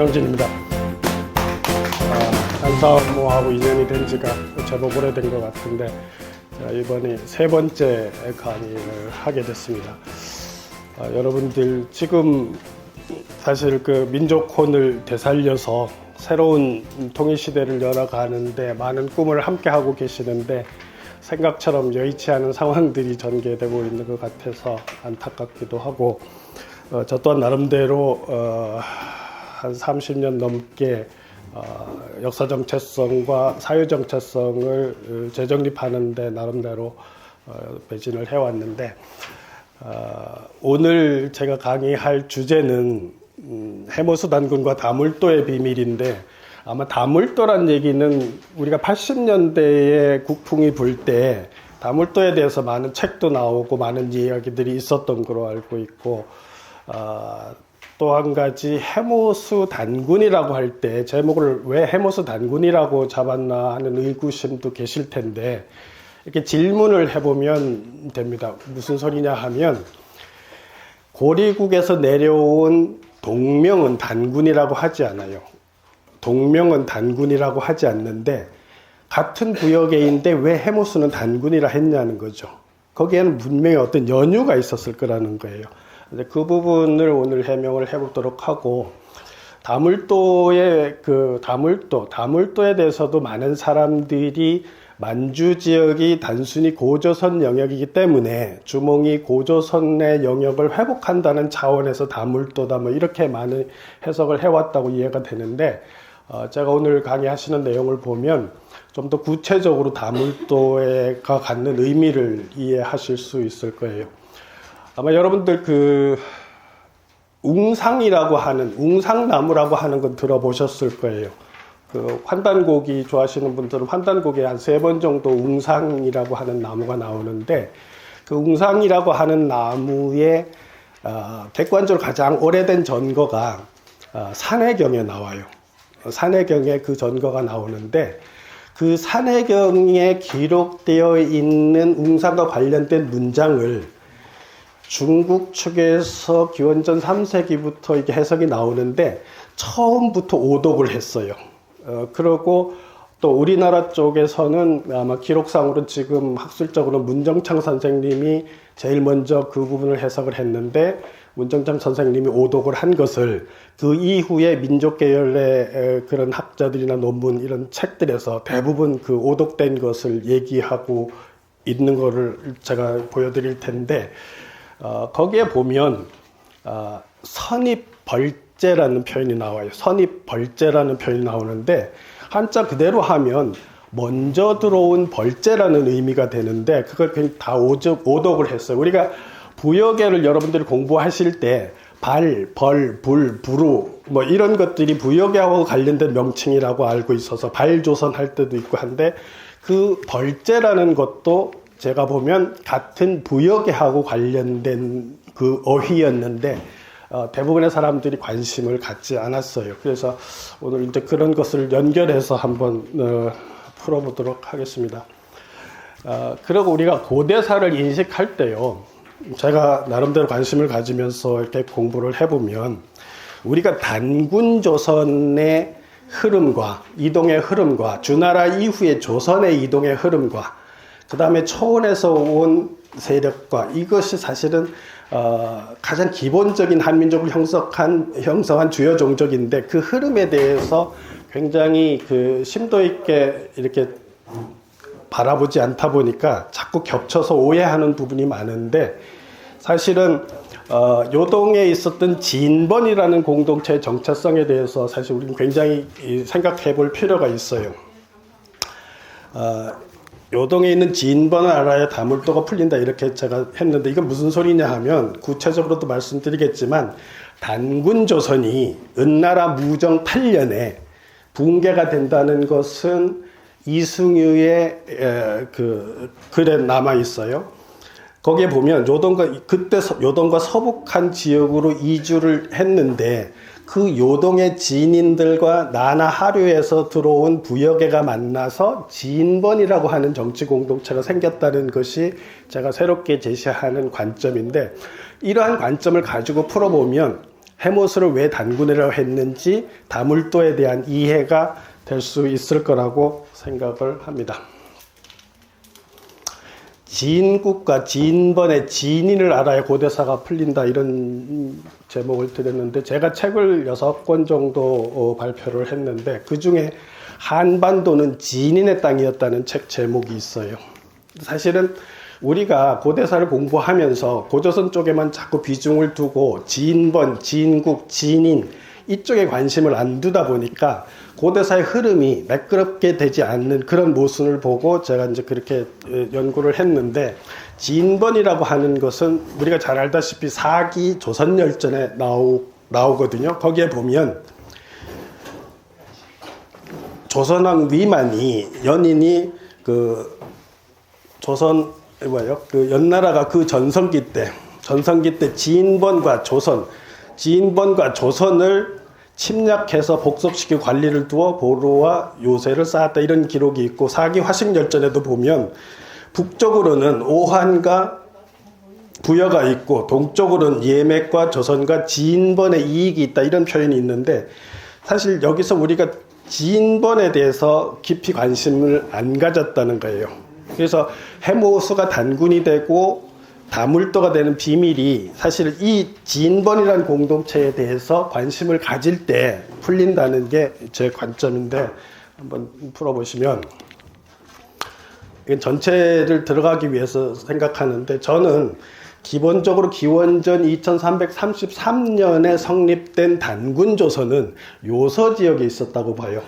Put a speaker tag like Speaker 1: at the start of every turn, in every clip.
Speaker 1: 김광진입니다. 한사업모하고 인연이 된 지가 제법 오래된 것 같은데 이번이 세 번째 강의를 하게 됐습니다. 여러분들 지금 사실 그 민족혼을 되살려서 새로운 통일시대를 열어가는데 많은 꿈을 함께 하고 계시는데 생각처럼 여의치 않은 상황들이 전개되고 있는 것 같아서 안타깝기도 하고 저 또한 나름대로 한 30년 넘게 역사 정체성과 사회 정체성을 재정립하는 데 나름대로 매진을 해왔는데 오늘 제가 강의할 주제는 해모수 단군과 다물도의 비밀인데 아마 다물도란 얘기는 우리가 80년대에 국풍이 불 때 다물도에 대해서 많은 책도 나오고 많은 이야기들이 있었던 걸로 알고 있고 또 한 가지 해모수 단군이라고 할 때 제목을 왜 해모수 단군이라고 잡았나 하는 의구심도 계실 텐데 이렇게 질문을 해보면 됩니다. 무슨 소리냐 하면 고리국에서 내려온 동명은 단군이라고 하지 않아요. 동명은 단군이라고 하지 않는데 같은 구역에인데 왜 해모수는 단군이라 했냐는 거죠. 거기에는 분명히 어떤 연유가 있었을 거라는 거예요. 그 부분을 오늘 해명을 해보도록 하고 다물도에 대해서도 많은 사람들이 만주 지역이 단순히 고조선 영역이기 때문에 주몽이 고조선의 영역을 회복한다는 차원에서 다물도다 뭐 이렇게 많은 해석을 해왔다고 이해가 되는데 제가 오늘 강의하시는 내용을 보면 좀 더 구체적으로 다물도가 갖는 의미를 이해하실 수 있을 거예요. 아마 여러분들 그 웅상나무라고 하는 건 들어보셨을 거예요. 그 환단고기 좋아하시는 분들은 환단고기에 한 3번 정도 웅상이라고 하는 나무가 나오는데 그 웅상이라고 하는 나무의 객관적으로 가장 오래된 전거가 산해경에 나와요. 산해경에 그 전거가 나오는데 그 산해경에 기록되어 있는 웅상과 관련된 문장을 중국 측에서 기원전 3세기부터 이렇게 해석이 나오는데 처음부터 오독을 했어요. 그리고 또 우리나라 쪽에서는 아마 기록상으로 지금 학술적으로 문정창 선생님이 제일 먼저 그 부분을 해석을 했는데 문정창 선생님이 오독을 한 것을 그 이후에 민족계열의 그런 학자들이나 논문 이런 책들에서 대부분 그 오독된 것을 얘기하고 있는 거를 제가 보여드릴 텐데 거기에 보면 선입벌제라는 표현이 나와요. 선입벌제라는 표현이 나오는데 한자 그대로 하면 먼저 들어온 벌제라는 의미가 되는데 그걸 그냥 다 오독을 했어요. 우리가 부여계를 여러분들이 공부하실 때 발, 벌, 불, 부루 뭐 이런 것들이 부여계하고 관련된 명칭이라고 알고 있어서 발조선 할 때도 있고 한데 그 벌제라는 것도 제가 보면 같은 부여계하고 관련된 그 어휘였는데 대부분의 사람들이 관심을 갖지 않았어요. 그래서 오늘 이제 그런 것을 연결해서 한번 풀어보도록 하겠습니다. 그리고 우리가 고대사를 인식할 때요. 제가 나름대로 관심을 가지면서 이렇게 공부를 해보면 우리가 단군조선의 흐름과 이동의 흐름과 주나라 이후의 조선의 이동의 흐름과 그 다음에 초원에서 온 세력과 이것이 사실은 가장 기본적인 한민족을 형성한 주요 종족인데 그 흐름에 대해서 굉장히 그 심도 있게 이렇게 바라보지 않다 보니까 자꾸 겹쳐서 오해하는 부분이 많은데 사실은 요동에 있었던 진번이라는 공동체의 정체성에 대해서 사실 우리는 굉장히 생각해 볼 필요가 있어요. 요동에 있는 진번을 알아야 다물도가 풀린다 이렇게 제가 했는데 이건 무슨 소리냐 하면 구체적으로도 말씀드리겠지만 단군조선이 은나라 무정 8년에 붕괴가 된다는 것은 이승유의 그 글에 남아 있어요. 거기에 보면 그때 요동과 서북한 지역으로 이주를 했는데 그 요동의 지인들과 나나 하류에서 들어온 부여계가 만나서 진번이라고 하는 정치 공동체가 생겼다는 것이 제가 새롭게 제시하는 관점인데 이러한 관점을 가지고 풀어보면 해모수를 왜 단군이라고 했는지 다물도에 대한 이해가 될 수 있을 거라고 생각을 합니다. 지인국과 지인번의 지인인을 알아야 고대사가 풀린다, 이런 제목을 드렸는데, 제가 책을 6권 정도 발표를 했는데 그 중에 한반도는 지인인의 땅이었다는 책 제목이 있어요. 사실은 우리가 고대사를 공부하면서 고조선 쪽에만 자꾸 비중을 두고 지인번, 지인국, 지인인 이쪽에 관심을 안 두다 보니까 고대사의 흐름이 매끄럽게 되지 않는 그런 모순을 보고 제가 이제 그렇게 연구를 했는데, 지인번이라고 하는 것은 우리가 잘 알다시피 사기 조선열전에 나오거든요. 거기에 보면 조선왕 위만이 연인이 그 조선 그 연나라가 그 전성기 때 지인번과 조선을 침략해서 복속시키고 관리를 두어 보로와 요새를 쌓았다, 이런 기록이 있고, 사기 화식열전에도 보면 북쪽으로는 오한과 부여가 있고 동쪽으로는 예맥과 조선과 지인번의 이익이 있다, 이런 표현이 있는데, 사실 여기서 우리가 지인번에 대해서 깊이 관심을 안 가졌다는 거예요. 그래서 해모수가 단군이 되고 다물도가 되는 비밀이 사실 이 지인번이라는 공동체에 대해서 관심을 가질 때 풀린다는 게 제 관점인데, 한번 풀어보시면, 이건 전체를 들어가기 위해서 생각하는데, 저는 기본적으로 기원전 2333년에 성립된 단군조선은 요서지역에 있었다고 봐요.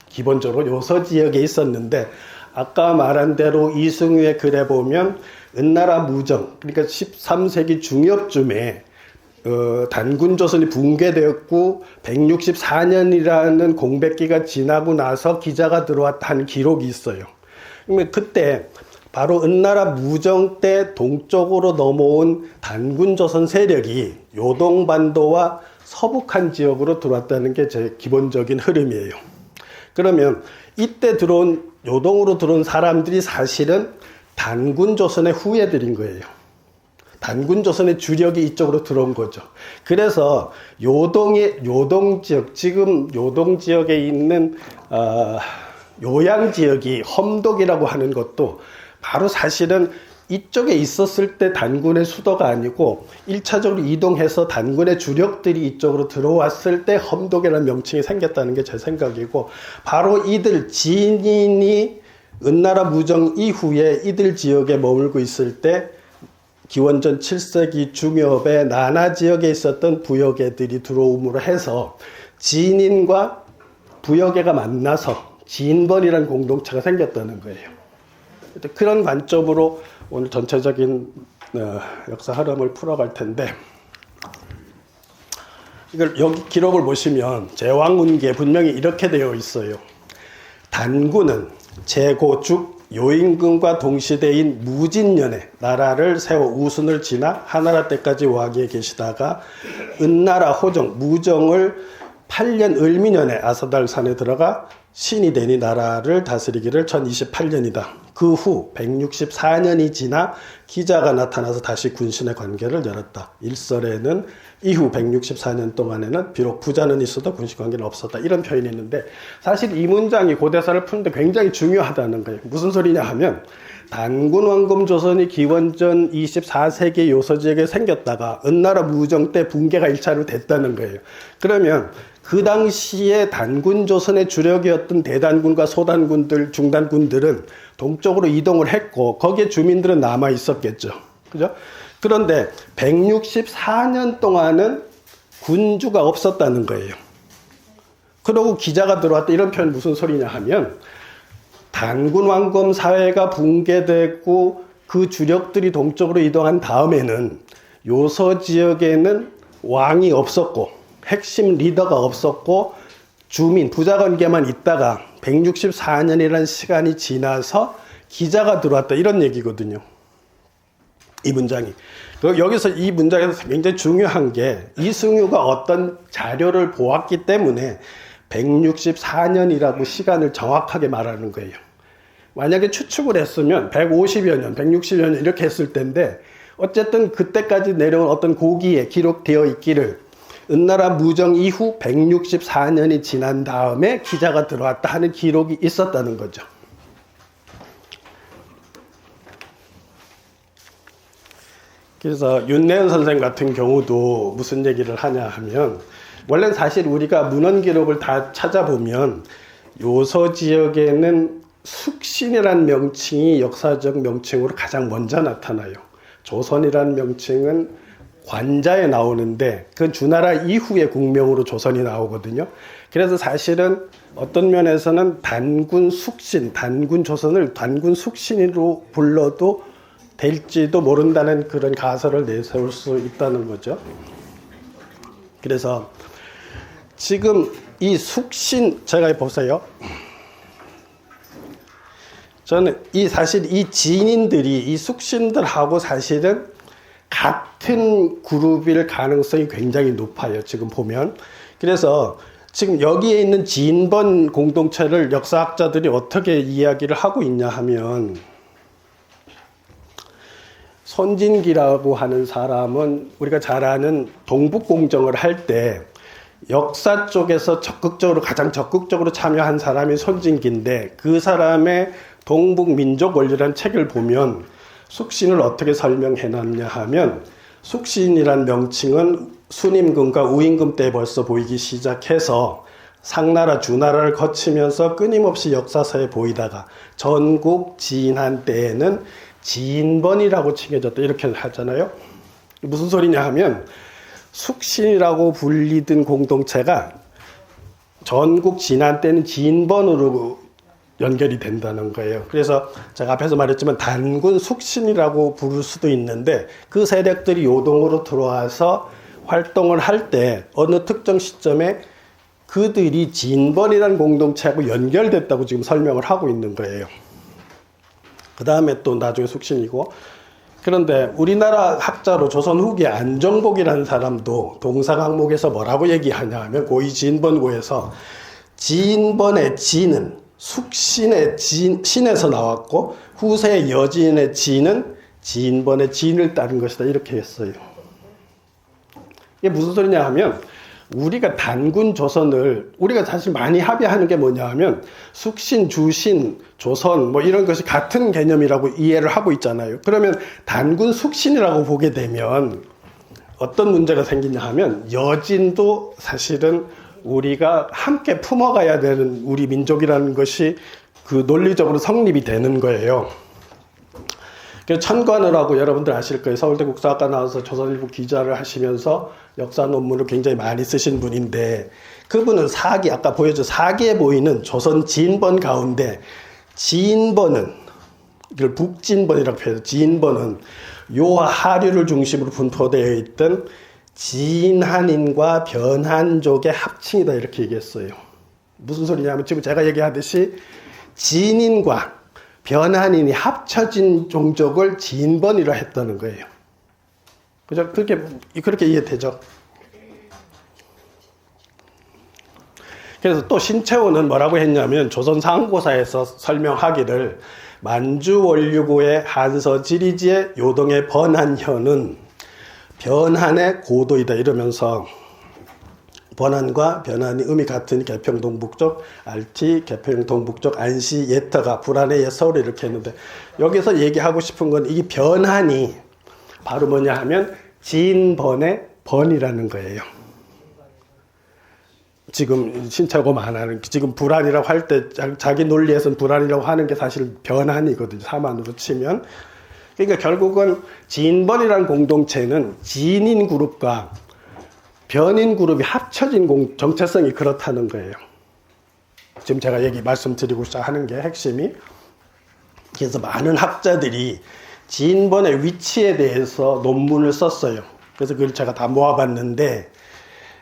Speaker 1: 기본적으로 요서지역에 있었는데, 아까 말한 대로 이승우의 글에 보면 은나라 무정, 그러니까 13세기 중엽쯤에 단군조선이 붕괴되었고 164년이라는 공백기가 지나고 나서 기자가 들어왔다는 기록이 있어요. 그러면 그때 바로 은나라 무정 때 동쪽으로 넘어온 단군조선 세력이 요동반도와 서북한 지역으로 들어왔다는 게 제 기본적인 흐름이에요. 그러면 이때 요동으로 들어온 사람들이 사실은 단군조선의 후예들인 거예요. 단군조선의 주력이 이쪽으로 들어온 거죠. 그래서 요동 지역, 지금 요동 지역에 있는 요양 지역이 험독이라고 하는 것도 바로 사실은 이쪽에 있었을 때 단군의 수도가 아니고 1차적으로 이동해서 단군의 주력들이 이쪽으로 들어왔을 때 험독이라는 명칭이 생겼다는 게 제 생각이고, 바로 이들 지인이 은나라 무정 이후에 이들 지역에 머물고 있을 때 기원전 7세기 중엽에 나나 지역에 있었던 부여계들이 들어옴으로 해서 지인인과 부여계가 만나서 지인번이라는 공동체가 생겼다는 거예요. 그런 관점으로 오늘 전체적인 역사 흐름을 풀어갈 텐데, 이걸 여기 기록을 보시면 제왕문기에 분명히 이렇게 되어 있어요. 단군은 제고죽 요임금과 동시대인 무진년에 나라를 세워 우순을 지나 하나라 때까지 왕위에 계시다가 은나라 호정 무정을 8년 을미년에 아사달산에 들어가 신이 되니 나라를 다스리기를 1028년이다. 그 후 164년이 지나 기자가 나타나서 다시 군신의 관계를 열었다. 일설에는 이후 164년 동안에는 비록 부자는 있어도 군신 관계는 없었다, 이런 표현이 있는데, 사실 이 문장이 고대사를 푸는데 굉장히 중요하다는 거예요. 무슨 소리냐 하면, 단군 왕금 조선이 기원전 24세기 요서지역에 생겼다가 은나라 무정 때 붕괴가 1차로 됐다는 거예요. 그러면 그 당시에 단군 조선의 주력이었던 대단군과 소단군들, 중단군들은 동쪽으로 이동을 했고 거기에 주민들은 남아 있었겠죠. 그죠? 그런데 164년 동안은 군주가 없었다는 거예요. 그러고 기자가 들어왔다, 이런 표현 무슨 소리냐 하면, 단군 왕검 사회가 붕괴되고 그 주력들이 동쪽으로 이동한 다음에는 요서 지역에는 왕이 없었고 핵심 리더가 없었고 주민, 부자 관계만 있다가 164년이라는 시간이 지나서 기자가 들어왔다, 이런 얘기거든요. 이 문장이. 여기서 이 문장에서 굉장히 중요한 게, 이승유가 어떤 자료를 보았기 때문에 164년이라고 시간을 정확하게 말하는 거예요. 만약에 추측을 했으면 150여 년, 160여 년 이렇게 했을 텐데, 어쨌든 그때까지 내려온 어떤 고기에 기록되어 있기를 은나라 무정 이후 164년이 지난 다음에 기자가 들어왔다 하는 기록이 있었다는 거죠. 그래서 윤내은 선생 같은 경우도 무슨 얘기를 하냐 하면, 원래는 사실 우리가 문헌 기록을 다 찾아보면 요서 지역에는 숙신이라는 명칭이 역사적 명칭으로 가장 먼저 나타나요. 조선이라는 명칭은 관자에 나오는데 그건 주나라 이후의 국명으로 조선이 나오거든요. 그래서 사실은 어떤 면에서는 단군 숙신, 단군 조선을 단군 숙신으로 불러도 될지도 모른다는 그런 가설을 내세울 수 있다는 거죠. 그래서 지금 이 숙신, 제가 보세요. 저는 사실 이 지인들이 이 숙신들하고 사실은 같은 그룹일 가능성이 굉장히 높아요. 지금 보면. 그래서 지금 여기에 있는 지인번 공동체를 역사학자들이 어떻게 이야기를 하고 있냐 하면, 손진기라고 하는 사람은 우리가 잘 아는 동북공정을 할 때 역사 쪽에서 가장 적극적으로 참여한 사람이 손진기인데, 그 사람의 동북민족 원리라는 책을 보면 숙신을 어떻게 설명해놨냐 하면, 숙신이란 명칭은 순임금과 우임금 때 벌써 보이기 시작해서 상나라, 주나라를 거치면서 끊임없이 역사서에 보이다가 전국 지인한 때에는 지인번이라고 칭해졌다 이렇게 하잖아요. 무슨 소리냐 하면, 숙신이라고 불리던 공동체가 전국 지난 때는 지인번으로 연결이 된다는 거예요. 그래서 제가 앞에서 말했지만 단군 숙신이라고 부를 수도 있는데, 그 세력들이 요동으로 들어와서 활동을 할 때 어느 특정 시점에 그들이 지인번이라는 공동체하고 연결됐다고 지금 설명을 하고 있는 거예요. 그 다음에 또 나중에 숙신이고. 그런데 우리나라 학자로 조선 후기 안정복이라는 사람도 동사강목에서 뭐라고 얘기하냐 하면, 고이 지인번고에서 지인번의 지는 숙신의 신에서 나왔고 후세의 여진의 지는 지인번의 진을 따른 것이다 이렇게 했어요. 이게 무슨 소리냐 하면, 우리가 단군 조선을 우리가 사실 많이 합의하는 게 뭐냐 하면, 숙신, 주신, 조선 뭐 이런 것이 같은 개념이라고 이해를 하고 있잖아요. 그러면 단군 숙신이라고 보게 되면 어떤 문제가 생기냐 하면, 여진도 사실은 우리가 함께 품어가야 되는 우리 민족이라는 것이 그 논리적으로 성립이 되는 거예요. 천관을 하고, 여러분들 아실 거예요. 서울대 국사학과 나와서 조선일보 기자를 하시면서 역사 논문을 굉장히 많이 쓰신 분인데, 그분은 아까 사기에 보이는 조선 지인번 가운데 지인번은, 이걸 북진번이라고 표현해요. 지인번은 요하 하류를 중심으로 분포되어 있던 진한인과 변한족의 합칭이다 이렇게 얘기했어요. 무슨 소리냐면, 지금 제가 얘기하듯이 진인과 변한인이 합쳐진 종족을 진번이라 했다는 거예요. 그죠? 그렇게 이해되죠? 그래서 또 신채호는 뭐라고 했냐면, 조선 상고사에서 설명하기를, 만주 원류고의 한서 지리지의 요동의 번한현은 변한의 고도이다 이러면서, 번한과 변한이 음이 같은 개평 동북쪽, 알티, 개평 동북쪽, 안시, 예터가, 불안의 예, 서울 이렇게 했는데, 여기서 얘기하고 싶은 건 이 변한이 바로 뭐냐 하면 지인번의 번이라는 거예요. 지금 신채고 만하는, 지금 불안이라고 할 때 자기 논리에서는 불안이라고 하는 게 사실 변한이거든요. 사만으로 치면. 그러니까 결국은 지인번이라는 공동체는 지인인 그룹과 변인 그룹이 합쳐진 정체성이 그렇다는 거예요. 지금 제가 말씀드리고자 하는 게 핵심이. 그래서 많은 학자들이 지인번의 위치에 대해서 논문을 썼어요. 그래서 그걸 제가 다 모아봤는데,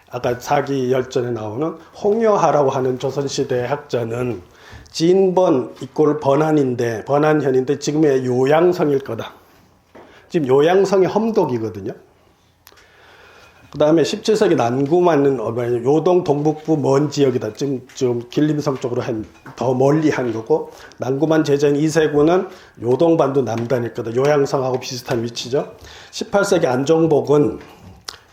Speaker 1: 아까 사기 열전에 나오는 홍여하라고 하는 조선시대 학자는 지인번 이꼴 번한현인데 지금의 요양성일 거다. 지금 요양성이 험독이거든요. 그 다음에 17세기 난구만은 요동 동북부 먼 지역이다. 지금 길림성 쪽으로 더 멀리 한 거고, 난구만 제전 이세군은 요동반도 남단일 거다. 요양성하고 비슷한 위치죠. 18세기 안정복은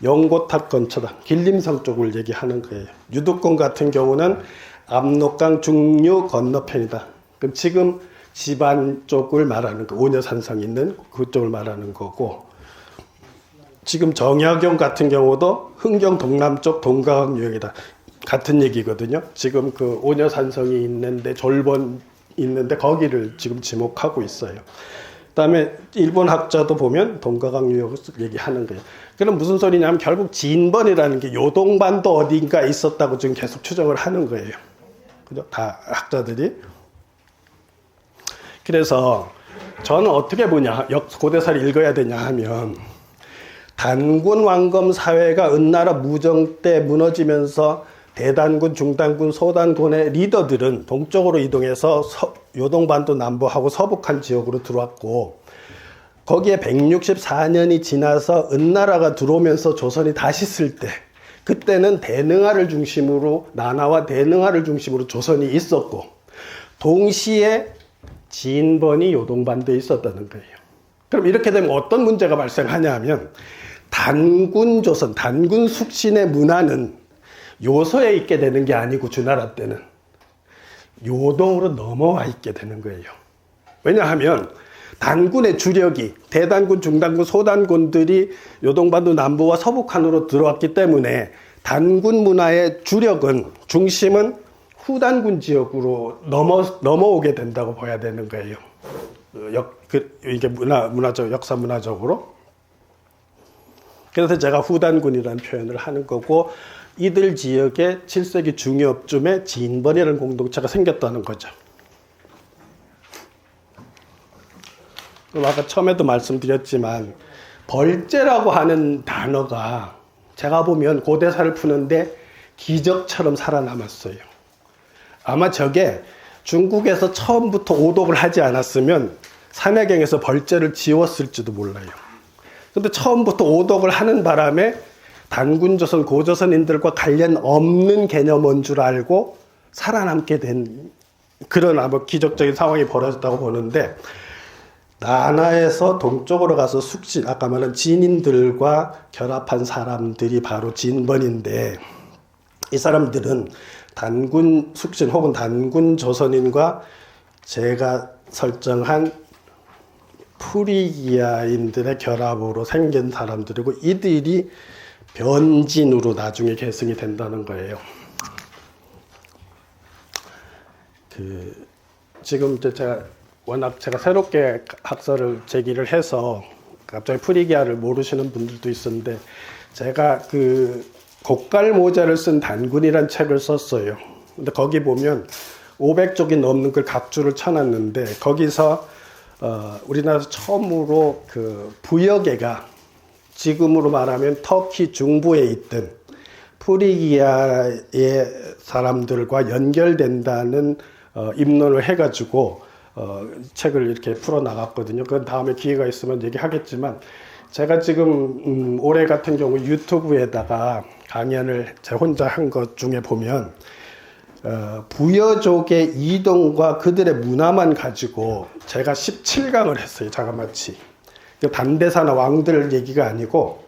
Speaker 1: 영고탑 근처다. 길림성 쪽을 얘기하는 거예요. 유두권 같은 경우는 압록강 중류 건너편이다. 그럼 지금 집안 쪽을 말하는 거, 오녀산성 있는 그쪽을 말하는 거고, 지금 정약용 같은 경우도 흥경 동남쪽 동가강 유역이다. 같은 얘기거든요. 지금 그 오녀산성이 있는데 졸본 있는데 거기를 지금 지목하고 있어요. 그다음에 일본 학자도 보면 동가강 유역을 얘기하는 거예요. 그럼 무슨 소리냐면 결국 진번이라는 게 요동반도 어딘가 있었다고 지금 계속 추정을 하는 거예요. 그죠? 다 학자들이. 그래서 저는 어떻게 보냐, 고대사를 읽어야 되냐 하면, 단군 왕검 사회가 은나라 무정 때 무너지면서 대단군, 중단군, 소단군의 리더들은 동쪽으로 이동해서 요동반도 남부하고 서북한 지역으로 들어왔고, 거기에 164년이 지나서 은나라가 들어오면서 조선이 다시 쓸 때, 그때는 대능하를 중심으로, 나나와 대능하를 중심으로 조선이 있었고, 동시에 진번이 요동반도에 있었다는 거예요. 그럼 이렇게 되면 어떤 문제가 발생하냐면, 단군 조선, 단군 숙신의 문화는 요소에 있게 되는 게 아니고 주나라 때는 요동으로 넘어와 있게 되는 거예요. 왜냐하면 단군의 주력이 대단군, 중단군, 소단군들이 요동반도 남부와 서북한으로 들어왔기 때문에 단군 문화의 주력은, 중심은 후단군 지역으로 넘어오게 된다고 봐야 되는 거예요. 이게 역사 문화적으로. 그래서 제가 후단군이라는 표현을 하는 거고, 이들 지역에 7세기 중엽쯤에 진번이라는 공동체가 생겼다는 거죠. 아까 처음에도 말씀드렸지만 벌제라고 하는 단어가 제가 보면 고대사를 푸는데 기적처럼 살아남았어요. 아마 저게 중국에서 처음부터 오독을 하지 않았으면 산해경에서 벌제를 지웠을지도 몰라요. 근데 처음부터 오독을 하는 바람에 단군조선, 고조선인들과 관련 없는 개념인 줄 알고 살아남게 된 그런 아마 기적적인 상황이 벌어졌다고 보는데, 나나에서 동쪽으로 가서 숙신, 아까 말한 진인들과 결합한 사람들이 바로 진번인데, 이 사람들은 단군 숙신 혹은 단군 조선인과 제가 설정한 프리기아인들의 결합으로 생긴 사람들이고, 이들이 변진으로 나중에 계승이 된다는 거예요. 지금 제가 새롭게 학설을 제기를 해서 갑자기 프리기아를 모르시는 분들도 있었는데, 제가 곡갈모자를 쓴 단군이란 책을 썼어요. 근데 거기 보면 500쪽이 넘는 글 각주를 쳐놨는데, 거기서 우리나라에서 처음으로 부여계가 지금으로 말하면 터키 중부에 있던 프리기아의 사람들과 연결된다는 입론을 해가지고 책을 이렇게 풀어나갔거든요. 그건 다음에 기회가 있으면 얘기하겠지만, 제가 지금 올해 같은 경우 유튜브에다가 강연을 제 혼자 한 것 중에 보면 부여족의 이동과 그들의 문화만 가지고 제가 17강을 했어요. 자그마치. 단대사나 왕들 얘기가 아니고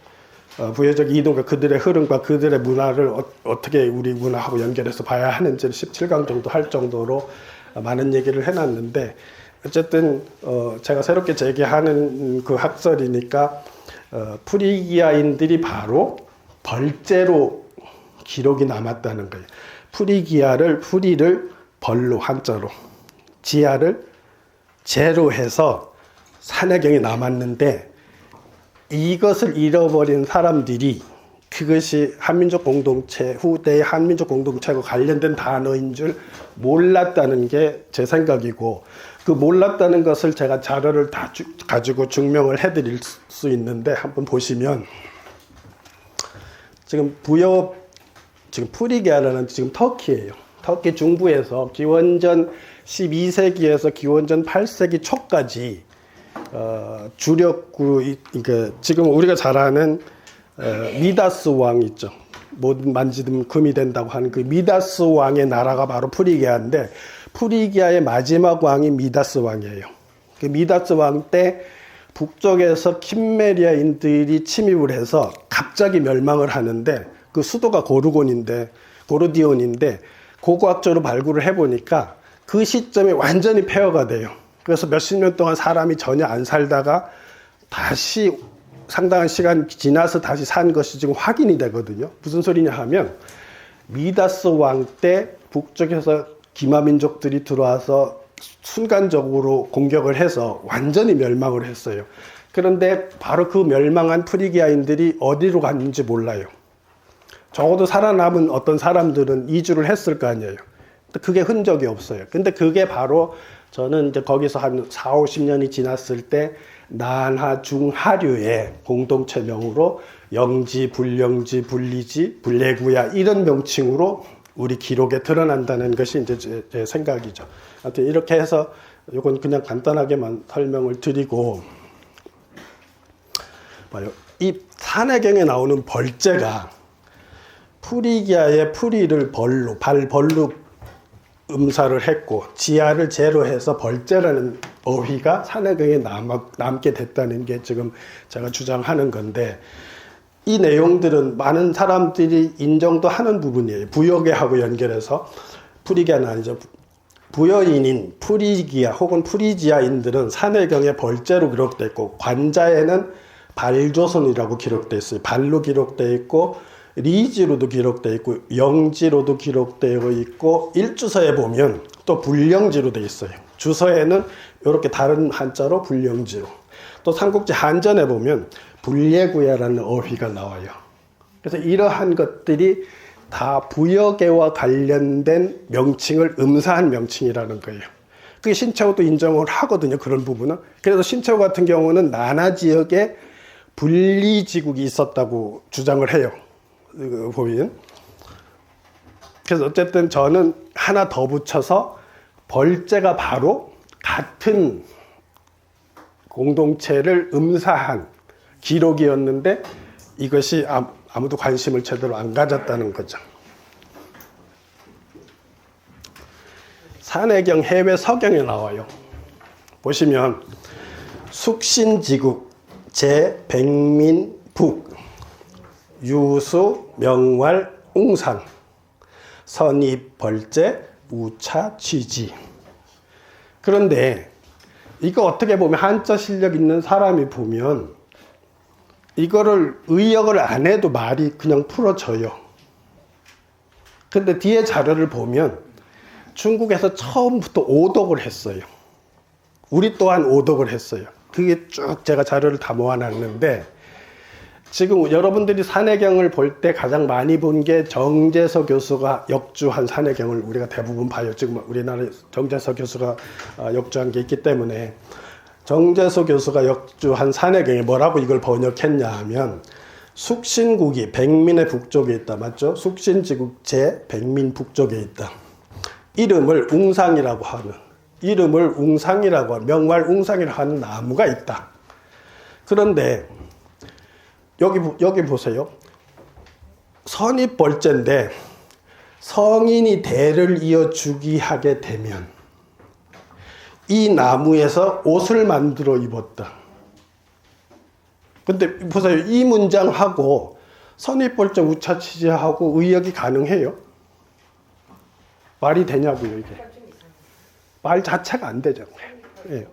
Speaker 1: 부여적 이동과 그들의 흐름과 그들의 문화를 어떻게 우리 문화하고 연결해서 봐야 하는지를 17강 정도 할 정도로 많은 얘기를 해놨는데, 어쨌든 제가 새롭게 제기하는 그 학설이니까 프리기아인들이 바로 벌제로 기록이 남았다는 거예요. 프리를 벌로 한자로, 지하를 제로 해서 산해경이 남았는데, 이것을 잃어버린 사람들이 그것이 한민족 공동체, 후대의 한민족 공동체하고 관련된 단어인 줄 몰랐다는 게 제 생각이고, 그 몰랐다는 것을 제가 자료를 다 가지고 증명을 해드릴 수 있는데, 한번 보시면 지금 프리기아라는 지금 터키예요. 터키 중부에서 기원전 12세기에서 기원전 8세기 초까지 주력구, 그러니까 지금 우리가 잘 아는 미다스 왕 있죠. 뭐든 만지면 금이 된다고 하는 그 미다스 왕의 나라가 바로 프리기아인데, 프리기아의 마지막 왕이 미다스 왕이에요. 그 미다스 왕 때 북쪽에서 킴메리아인들이 침입을 해서 갑자기 멸망을 하는데 그 수도가 고르디온인데 고고학적으로 발굴을 해보니까 그 시점에 완전히 폐허가 돼요. 그래서 몇십 년 동안 사람이 전혀 안 살다가 다시 상당한 시간 지나서 다시 산 것이 지금 확인이 되거든요. 무슨 소리냐 하면 미다스 왕 때 북쪽에서 기마민족들이 들어와서 순간적으로 공격을 해서 완전히 멸망을 했어요. 그런데 바로 그 멸망한 프리기아인들이 어디로 갔는지 몰라요. 적어도 살아남은 어떤 사람들은 이주를 했을 거 아니에요. 그게 흔적이 없어요. 근데 그게 바로 저는 이제 거기서 한 4, 50년이 지났을 때 난하 중하류의 공동체명으로 영지, 불영지, 불리지, 불례구야 이런 명칭으로 우리 기록에 드러난다는 것이 이제 제 생각이죠. 하여튼 이렇게 해서 이건 그냥 간단하게만 설명을 드리고 봐요. 이 산해경에 나오는 벌제가 프리기아의 프리를 벌로 음사를 했고 지하를 제로 해서 벌제라는 어휘가 산해경에 남게 됐다는 게 지금 제가 주장하는 건데 이 내용들은 많은 사람들이 인정도 하는 부분이에요. 부여계하고 연결해서 프리기아는 아니죠. 부여인인 프리기아 혹은 프리지아인들은 산해경에 벌제로 기록되어 있고 관자에는 발조선이라고 기록되어 있어요. 발로 기록되어 있고 리지로도 기록되어 있고 영지로도 기록되어 있고 일주서에 보면 또 불영지로 되어 있어요. 주서에는 이렇게 다른 한자로 불영지로 또 삼국지 한전에 보면 불례구야라는 어휘가 나와요. 그래서 이러한 것들이 다 부여계와 관련된 명칭을 음사한 명칭이라는 거예요. 그게 신채호도 인정을 하거든요. 그런 부분은. 그래서 신채호 같은 경우는 나나 지역에 분리지국이 있었다고 주장을 해요. 보면. 그래서 어쨌든 저는 하나 더 붙여서 벌제가 바로 같은 공동체를 음사한 기록이었는데 이것이 아무도 관심을 제대로 안 가졌다는 거죠. 산해경 해외 서경에 나와요. 보시면 숙신지국 제백민북 유수 명왈 웅상 선입 벌제 우차 취지. 그런데 이거 어떻게 보면 한자 실력 있는 사람이 보면 이거를 의역을 안 해도 말이 그냥 풀어져요. 근데 뒤에 자료를 보면 중국에서 처음부터 오독을 했어요. 우리 또한 오독을 했어요. 그게 쭉 제가 자료를 다 모아놨는데 지금 여러분들이 산해경을 볼 때 가장 많이 본 게 정재서 교수가 역주한 산해경을 우리가 대부분 봐요. 지금 우리나라에 정재서 교수가 역주한 게 있기 때문에 정재서 교수가 역주한 산해경에 뭐라고 이걸 번역했냐 하면 숙신국이 백민의 북쪽에 있다. 맞죠? 숙신지국 제백민 북쪽에 있다. 이름을 웅상이라고 하는 명왈 웅상이라고 하는 나무가 있다. 그런데 여기 보세요. 선입벌제인데 성인이 대를 이어 주기하게 되면 이 나무에서 옷을 만들어 입었다. 근데 보세요. 이 문장하고 선입벌제 우차취지하고 의역이 가능해요? 말이 되냐고요, 이게. 말 자체가 안 되잖아요. 예.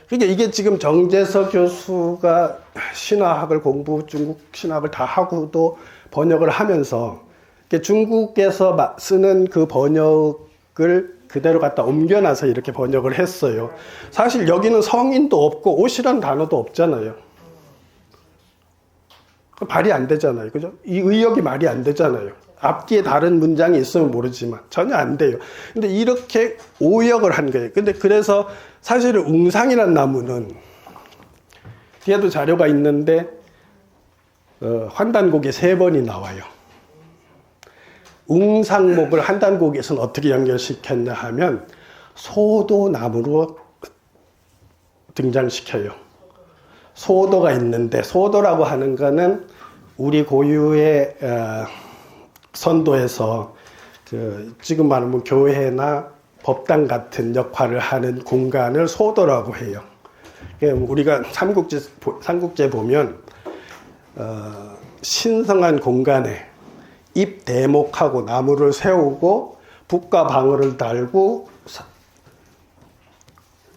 Speaker 1: 그러니까 이게 지금 정재서 교수가 신화학을 중국 신화학을 다 하고도 번역을 하면서 중국에서 쓰는 그 번역을 그대로 갖다 옮겨놔서 이렇게 번역을 했어요. 사실 여기는 성인도 없고 옷이라는 단어도 없잖아요. 말이 안 되잖아요. 그죠? 이 의역이 말이 안 되잖아요. 앞뒤에 다른 문장이 있으면 모르지만 전혀 안 돼요. 근데 이렇게 오역을 한 거예요. 근데 그래서 사실은 웅상이라는 나무는 뒤에도 자료가 있는데 환단곡에 3번이 나와요. 웅상목을 환단곡에서는 어떻게 연결시켰냐 하면 소도나무로 등장시켜요. 소도가 있는데 소도라고 하는 거는 우리 고유의 선도에서 지금 말하면 교회나 법당 같은 역할을 하는 공간을 소도라고 해요. 우리가 삼국지에 보면 신성한 공간에 잎 대목하고 나무를 세우고 북과 방어를 달고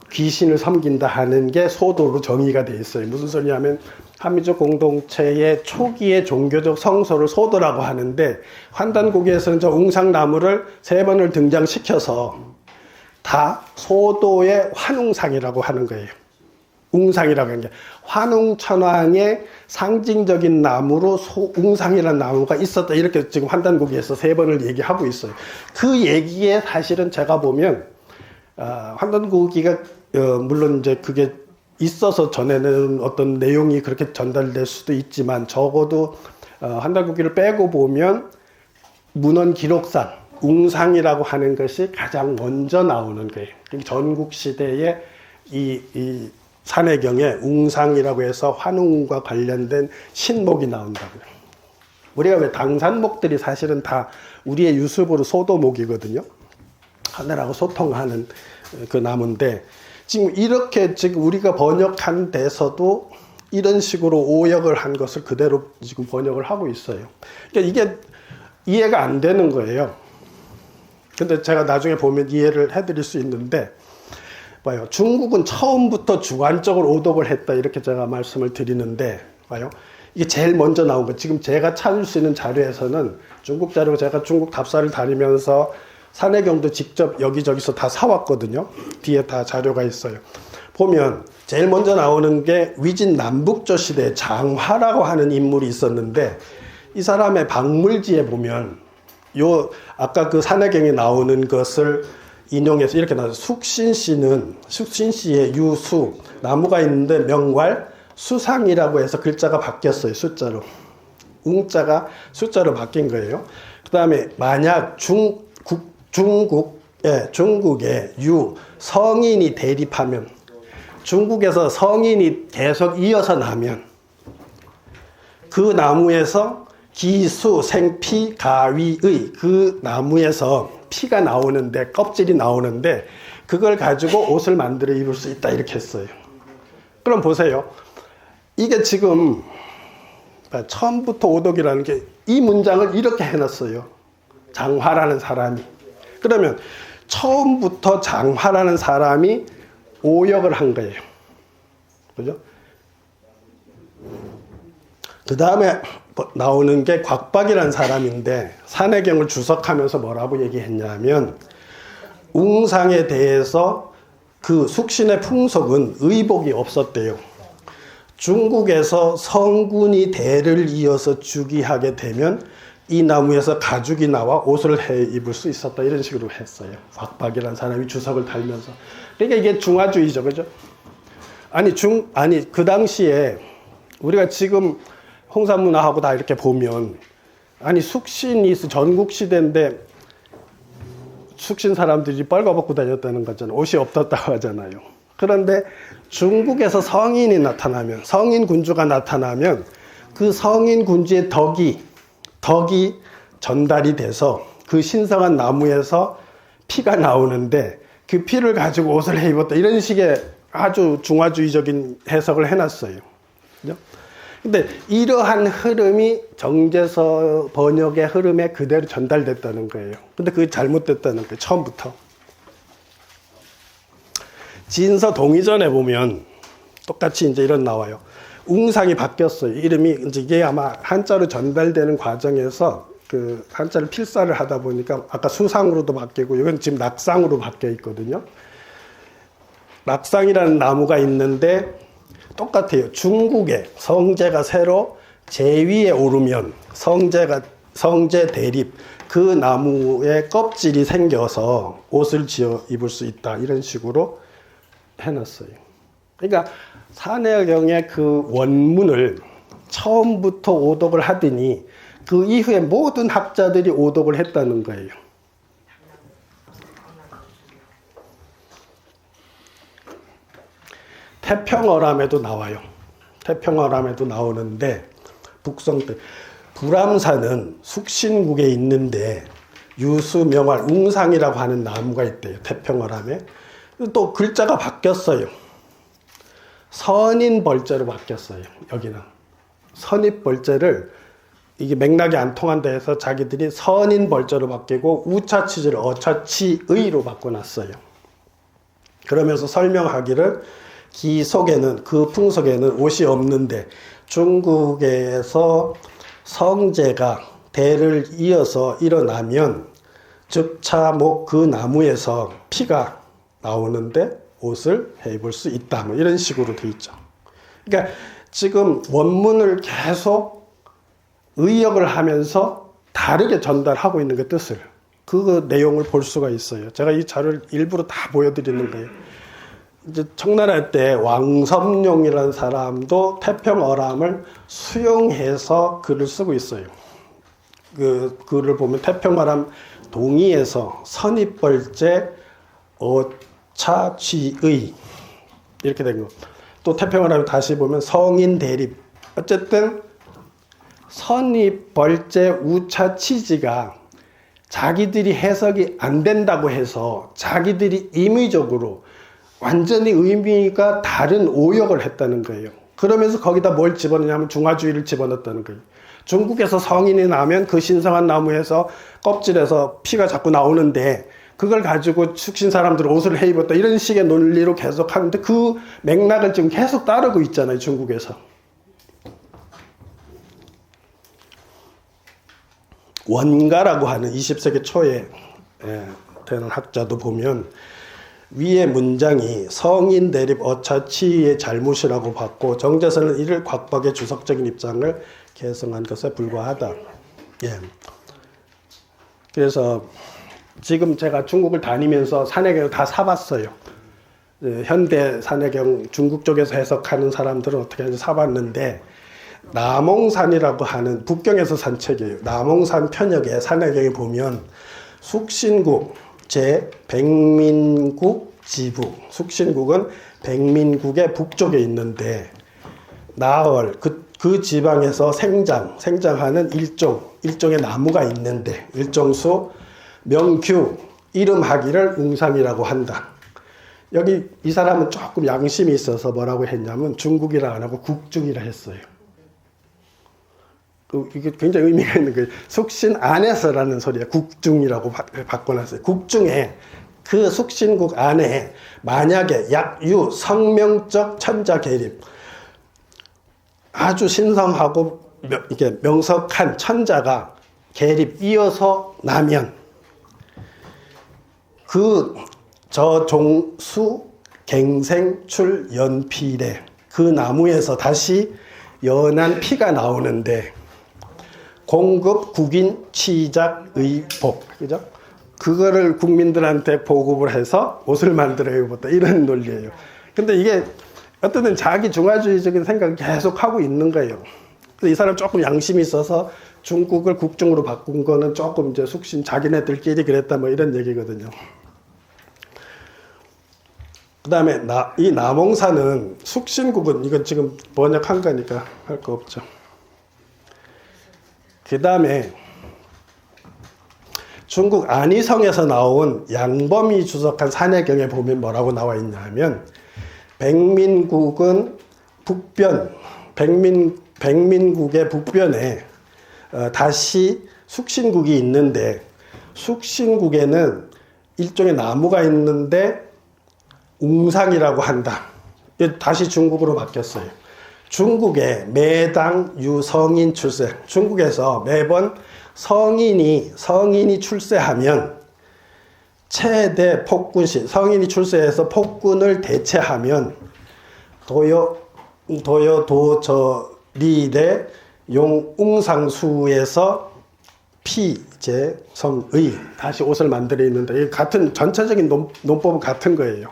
Speaker 1: 귀신을 섬긴다 하는 게 소도로 정의가 돼 있어요. 무슨 소리냐면 한민족 공동체의 초기의 종교적 성소를 소도라고 하는데, 환단고기에서는 저 웅상나무를 3번을 등장시켜서 다 소도의 환웅상이라고 하는 거예요. 웅상이라고 하는 게 환웅천왕의 상징적인 나무로 웅상이라는 나무가 있었다, 이렇게 지금 환단고기에서 3번을 얘기하고 있어요. 그 얘기에 사실은 제가 보면 환단고기가 물론 이제 그게 있어서 전에는 어떤 내용이 그렇게 전달될 수도 있지만, 적어도 환단고기를 빼고 보면 문헌 기록상 웅상이라고 하는 것이 가장 먼저 나오는 거예요. 전국시대에 이 산해경에 웅상이라고 해서 환웅과 관련된 신목이 나온다고요. 우리가 왜 당산목들이 사실은 다 우리의 유습으로 소도목이거든요. 하늘하고 소통하는 그 나무인데, 지금 이렇게 지금 우리가 번역한 데서도 이런 식으로 오역을 한 것을 그대로 지금 번역을 하고 있어요. 그러니까 이게 이해가 안 되는 거예요. 근데 제가 나중에 보면 이해를 해드릴 수 있는데, 봐요. 중국은 처음부터 주관적으로 오독을 했다, 이렇게 제가 말씀을 드리는데, 봐요. 이게 제일 먼저 나온 거. 지금 제가 찾을 수 있는 자료에서는 중국 자료, 제가 중국 답사를 다니면서 산해경도 직접 여기저기서 다 사왔거든요. 뒤에 다 자료가 있어요. 보면 제일 먼저 나오는 게 위진 남북조 시대에 장화라고 하는 인물이 있었는데, 이 사람의 박물지에 보면 아까 그 산해경에 나오는 것을 인용해서 이렇게 나와요. 숙신시의 유수, 나무가 있는데 명왈, 수상이라고 해서 글자가 바뀌었어요. 숫자로. 웅자가 숫자로 바뀐 거예요. 그 다음에 만약 중국에 성인이 대립하면, 중국에서 성인이 계속 이어서 나면 그 나무에서 기수, 생피, 가위의, 그 나무에서 피가 나오는데, 껍질이 나오는데 그걸 가지고 옷을 만들어 입을 수 있다, 이렇게 했어요. 그럼 보세요. 이게 지금 처음부터 오독이라는 게 이 문장을 이렇게 해놨어요. 장화라는 사람이. 그러면 처음부터 장화라는 사람이 오역을 한 거예요. 그죠? 그 다음에 나오는 게 곽박이라는 사람인데, 산해경을 주석하면서 뭐라고 얘기했냐면, 웅상에 대해서 그 숙신의 풍속은 의복이 없었대요. 중국에서 성군이 대를 이어서 즉위하게 되면 이 나무에서 가죽이 나와 옷을 해 입을 수 있었다, 이런 식으로 했어요. 곽박이라는 사람이 주석을 달면서. 그러니까 이게 중화주의죠, 그죠? 아니 그 당시에 우리가 지금 홍산문화하고 다 이렇게 보면, 아니 숙신이 전국 시대인데 숙신 사람들이 빨가벗고 다녔다는 거잖아요. 옷이 없었다고 하잖아요. 그런데 중국에서 성인이 나타나면, 성인 군주가 나타나면 그 성인 군주의 덕이 전달이 돼서 그 신성한 나무에서 피가 나오는데 그 피를 가지고 옷을 해 입었다, 이런 식의 아주 중화주의적인 해석을 해놨어요. 그죠? 근데 이러한 흐름이 정제서 번역의 흐름에 그대로 전달됐다는 거예요. 근데 그게 잘못됐다는 거예요, 처음부터. 진서 동의전에 보면 똑같이 이제 이런 나와요. 웅상이 바뀌었어요. 이름이 이제 이게 아마 한자로 전달되는 과정에서 그 한자를 필사를 하다 보니까 아까 수상으로도 바뀌고, 이건 지금 낙상으로 바뀌어 있거든요. 낙상이라는 나무가 있는데 똑같아요. 중국에 성제가 새로 제위에 오르면 성제 대립, 그 나무에 껍질이 생겨서 옷을 지어 입을 수 있다, 이런 식으로 해놨어요. 그러니까 산해경의 그 원문을 처음부터 오독을 하더니 그 이후에 모든 학자들이 오독을 했다는 거예요. 태평어람에도 나와요. 태평어람에도 나오는데, 북성 때 불암산은 숙신국에 있는데 유수명활 웅상이라고 하는 나무가 있대요. 태평어람에. 또 글자가 바뀌었어요. 선인벌제로 바뀌었어요. 여기는 선입벌제를 이게 맥락이 안 통한다 해서 자기들이 선인벌제로 바뀌고 우차치지를 어차치의로 바꿔놨어요. 그러면서 설명하기를 기 속에는, 그 풍속에는 옷이 없는데 중국에서 성제가 대를 이어서 일어나면 즉차목 그 나무에서 피가 나오는데 옷을 해입을 수 있다. 뭐 이런 식으로 돼 있죠. 그러니까 지금 원문을 계속 의역을 하면서 다르게 전달하고 있는 그 뜻을, 그 내용을 볼 수가 있어요. 제가 이 자료를 일부러 다 보여드리는 거예요. 이제 청나라 때 왕섭룡이라는 사람도 태평어람을 수용해서 글을 쓰고 있어요. 그 글을 보면 태평어람 동의에서 선입벌제 어차취의 이렇게 된 거. 또 태평어람을 다시 보면 성인대립. 어쨌든 선입벌제 우차치지가 자기들이 해석이 안 된다고 해서 자기들이 임의적으로 완전히 의미가 다른 오역을 했다는 거예요. 그러면서 거기다 뭘 집어넣냐면 중화주의를 집어넣었다는 거예요. 중국에서 성인이 나면 그 신성한 나무에서 껍질에서 피가 자꾸 나오는데 그걸 가지고 축신 사람들은 옷을 해입었다 이런 식의 논리로 계속 하는데 그 맥락을 지금 계속 따르고 있잖아요. 중국에서. 원가라고 하는 20세기 초에 되는 학자도 보면 위의 문장이 성인 대립 어차치의 잘못이라고 봤고 정제선은 이를 곽박의 주석적인 입장을 개성한 것에 불과하다. 예. 그래서 지금 제가 중국을 다니면서 산해경을 다 사봤어요. 현대 산해경 중국 쪽에서 해석하는 사람들은 어떻게 하는지 사봤는데 남홍산이라고 하는 북경에서 산 책이에요. 남홍산 편역에 산해경에 보면 숙신국 제 백민국 지부, 숙신국은 백민국의 북쪽에 있는데 나얼 그 지방에서 생장하는 일종의 나무가 있는데 일종수 명규 이름하기를 웅상이라고 한다. 여기 이 사람은 조금 양심이 있어서 뭐라고 했냐면 중국이라 안 하고 국중이라 했어요. 이게 굉장히 의미가 있는 거예요. 숙신 안에서라는 소리에 국중이라고 바꿔놨어요. 국중에 그 숙신국 안에 만약에 약유 성명적 천자 계립 아주 신성하고 이게 명석한 천자가 계립 이어서 나면 그 저종수 갱생출 연필에 그 나무에서 다시 연한 피가 나오는데 공급 국인 취작 의복 그죠? 그거를 국민들한테 보급을 해서 옷을 만들어 입었다 이런 논리예요. 근데 이게 어떤 자기 중화주의적인 생각을 계속 하고 있는 거예요. 이 사람 조금 양심이 있어서 중국을 국중으로 바꾼 거는 조금 이제 숙신 자기네들끼리 그랬다 뭐 이런 얘기거든요. 그 다음에 이 남홍산은 숙신국은 이건 지금 번역한 거니까 할 거 없죠. 그 다음에 중국 안희성에서 나온 양범이 주석한 산해경에 보면 뭐라고 나와 있냐면 백민국은 북변, 백민국의 북변에 다시 숙신국이 있는데 숙신국에는 일종의 나무가 있는데 웅상이라고 한다. 다시 중국으로 바뀌었어요. 중국에 매당 유성인 출세. 중국에서 매번 성인이 출세하면 최대 폭군시 성인이 출세해서 폭군을 대체하면 도저리대 용웅상수에서 피제성의 다시 옷을 만들어 있는데 같은 전체적인 논법은 같은 거예요.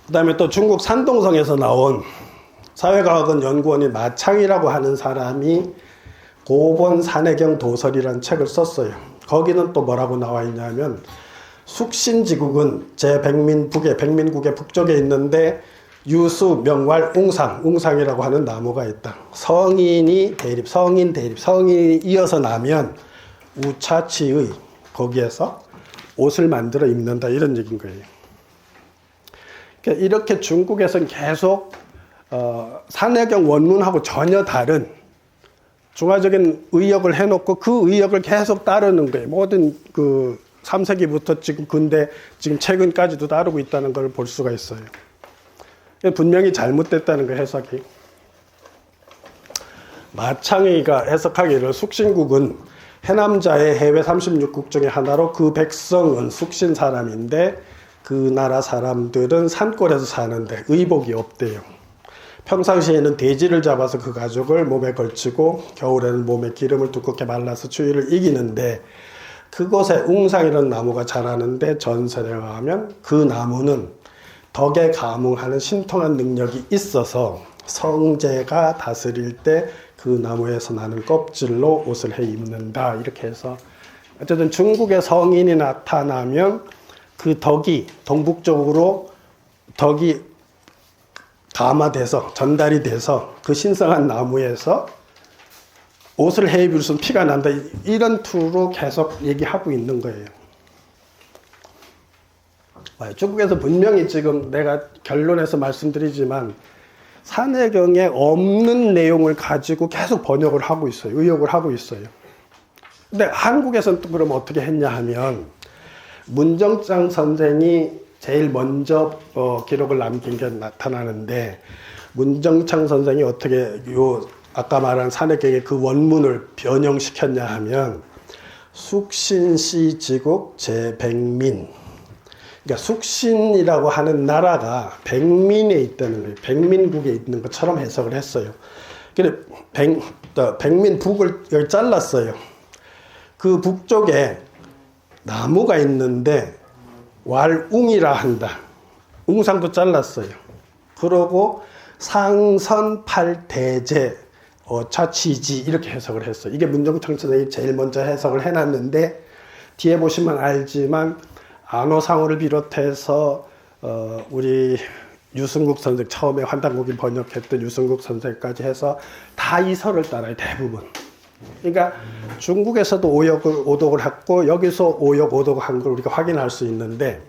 Speaker 1: 그 다음에 또 중국 산동성에서 나온 사회과학원 연구원인 마창이라고 하는 사람이 고본 산해경 도설이라는 책을 썼어요. 거기는 또 뭐라고 나와 있냐면 숙신지국은 백민국의 북쪽에 있는데 유수, 명왈, 웅상이라고 하는 나무가 있다. 성인이 이어서 나면 우차치의 거기에서 옷을 만들어 입는다 이런 얘기인 거예요. 그러니까 이렇게 중국에서는 계속 산해경 원문하고 전혀 다른 중화적인 의역을 해놓고 그 의역을 계속 따르는 거예요. 모든 그 3세기부터 지금 근대 지금 최근까지도 따르고 있다는 걸 볼 수가 있어요. 분명히 잘못됐다는 거 해석이. 마창의가 해석하기를 숙신국은 해남자의 해외 36국 중에 하나로 그 백성은 숙신 사람인데 그 나라 사람들은 산골에서 사는데 의복이 없대요. 평상시에는 돼지를 잡아서 그 가죽을 몸에 걸치고 겨울에는 몸에 기름을 두껍게 발라서 추위를 이기는데 그곳에 웅상이라는 나무가 자라는데 전설에 의하면 그 나무는 덕에 감응하는 신통한 능력이 있어서 성제가 다스릴 때 그 나무에서 나는 껍질로 옷을 해 입는다. 이렇게 해서 어쨌든 중국의 성인이 나타나면 그 덕이 동북쪽으로 덕이 감화돼서 전달이 돼서 그 신성한 나무에서 옷을 해 입을 수 피가 난다. 이런 투로 계속 얘기하고 있는 거예요. 중국에서 분명히 지금 내가 결론에서 말씀드리지만 산해경에 없는 내용을 가지고 계속 번역을 하고 있어요. 의역을 하고 있어요. 근데 한국에서는 또 그럼 어떻게 했냐 하면 문정장 선생이 제일 먼저 기록을 남긴 게 나타나는데 문정창 선생이 어떻게 아까 말한 산해경의 그 원문을 변형시켰냐 하면 숙신시 지국 제백민, 그러니까 숙신이라고 하는 나라가 백민에 있다는 거예요. 백민국에 있는 것처럼 해석을 했어요. 근데 백민 북을 여기 잘랐어요. 그 북쪽에 나무가 있는데 왈웅이라 한다. 웅상도 잘랐어요. 그러고 상선팔대제 차치지 이렇게 해석을 했어요. 이게 문정창 선생이 제일 먼저 해석을 해놨는데 뒤에 보시면 알지만 안호상호를 비롯해서 우리 유승국 선생 처음에 환단국이 번역했던 유승국 선생까지 해서 다 이 설을 따라요. 대부분. 그러니까 중국에서도 오독을 했고 여기서 오독을 한 걸 우리가 확인할 수 있는데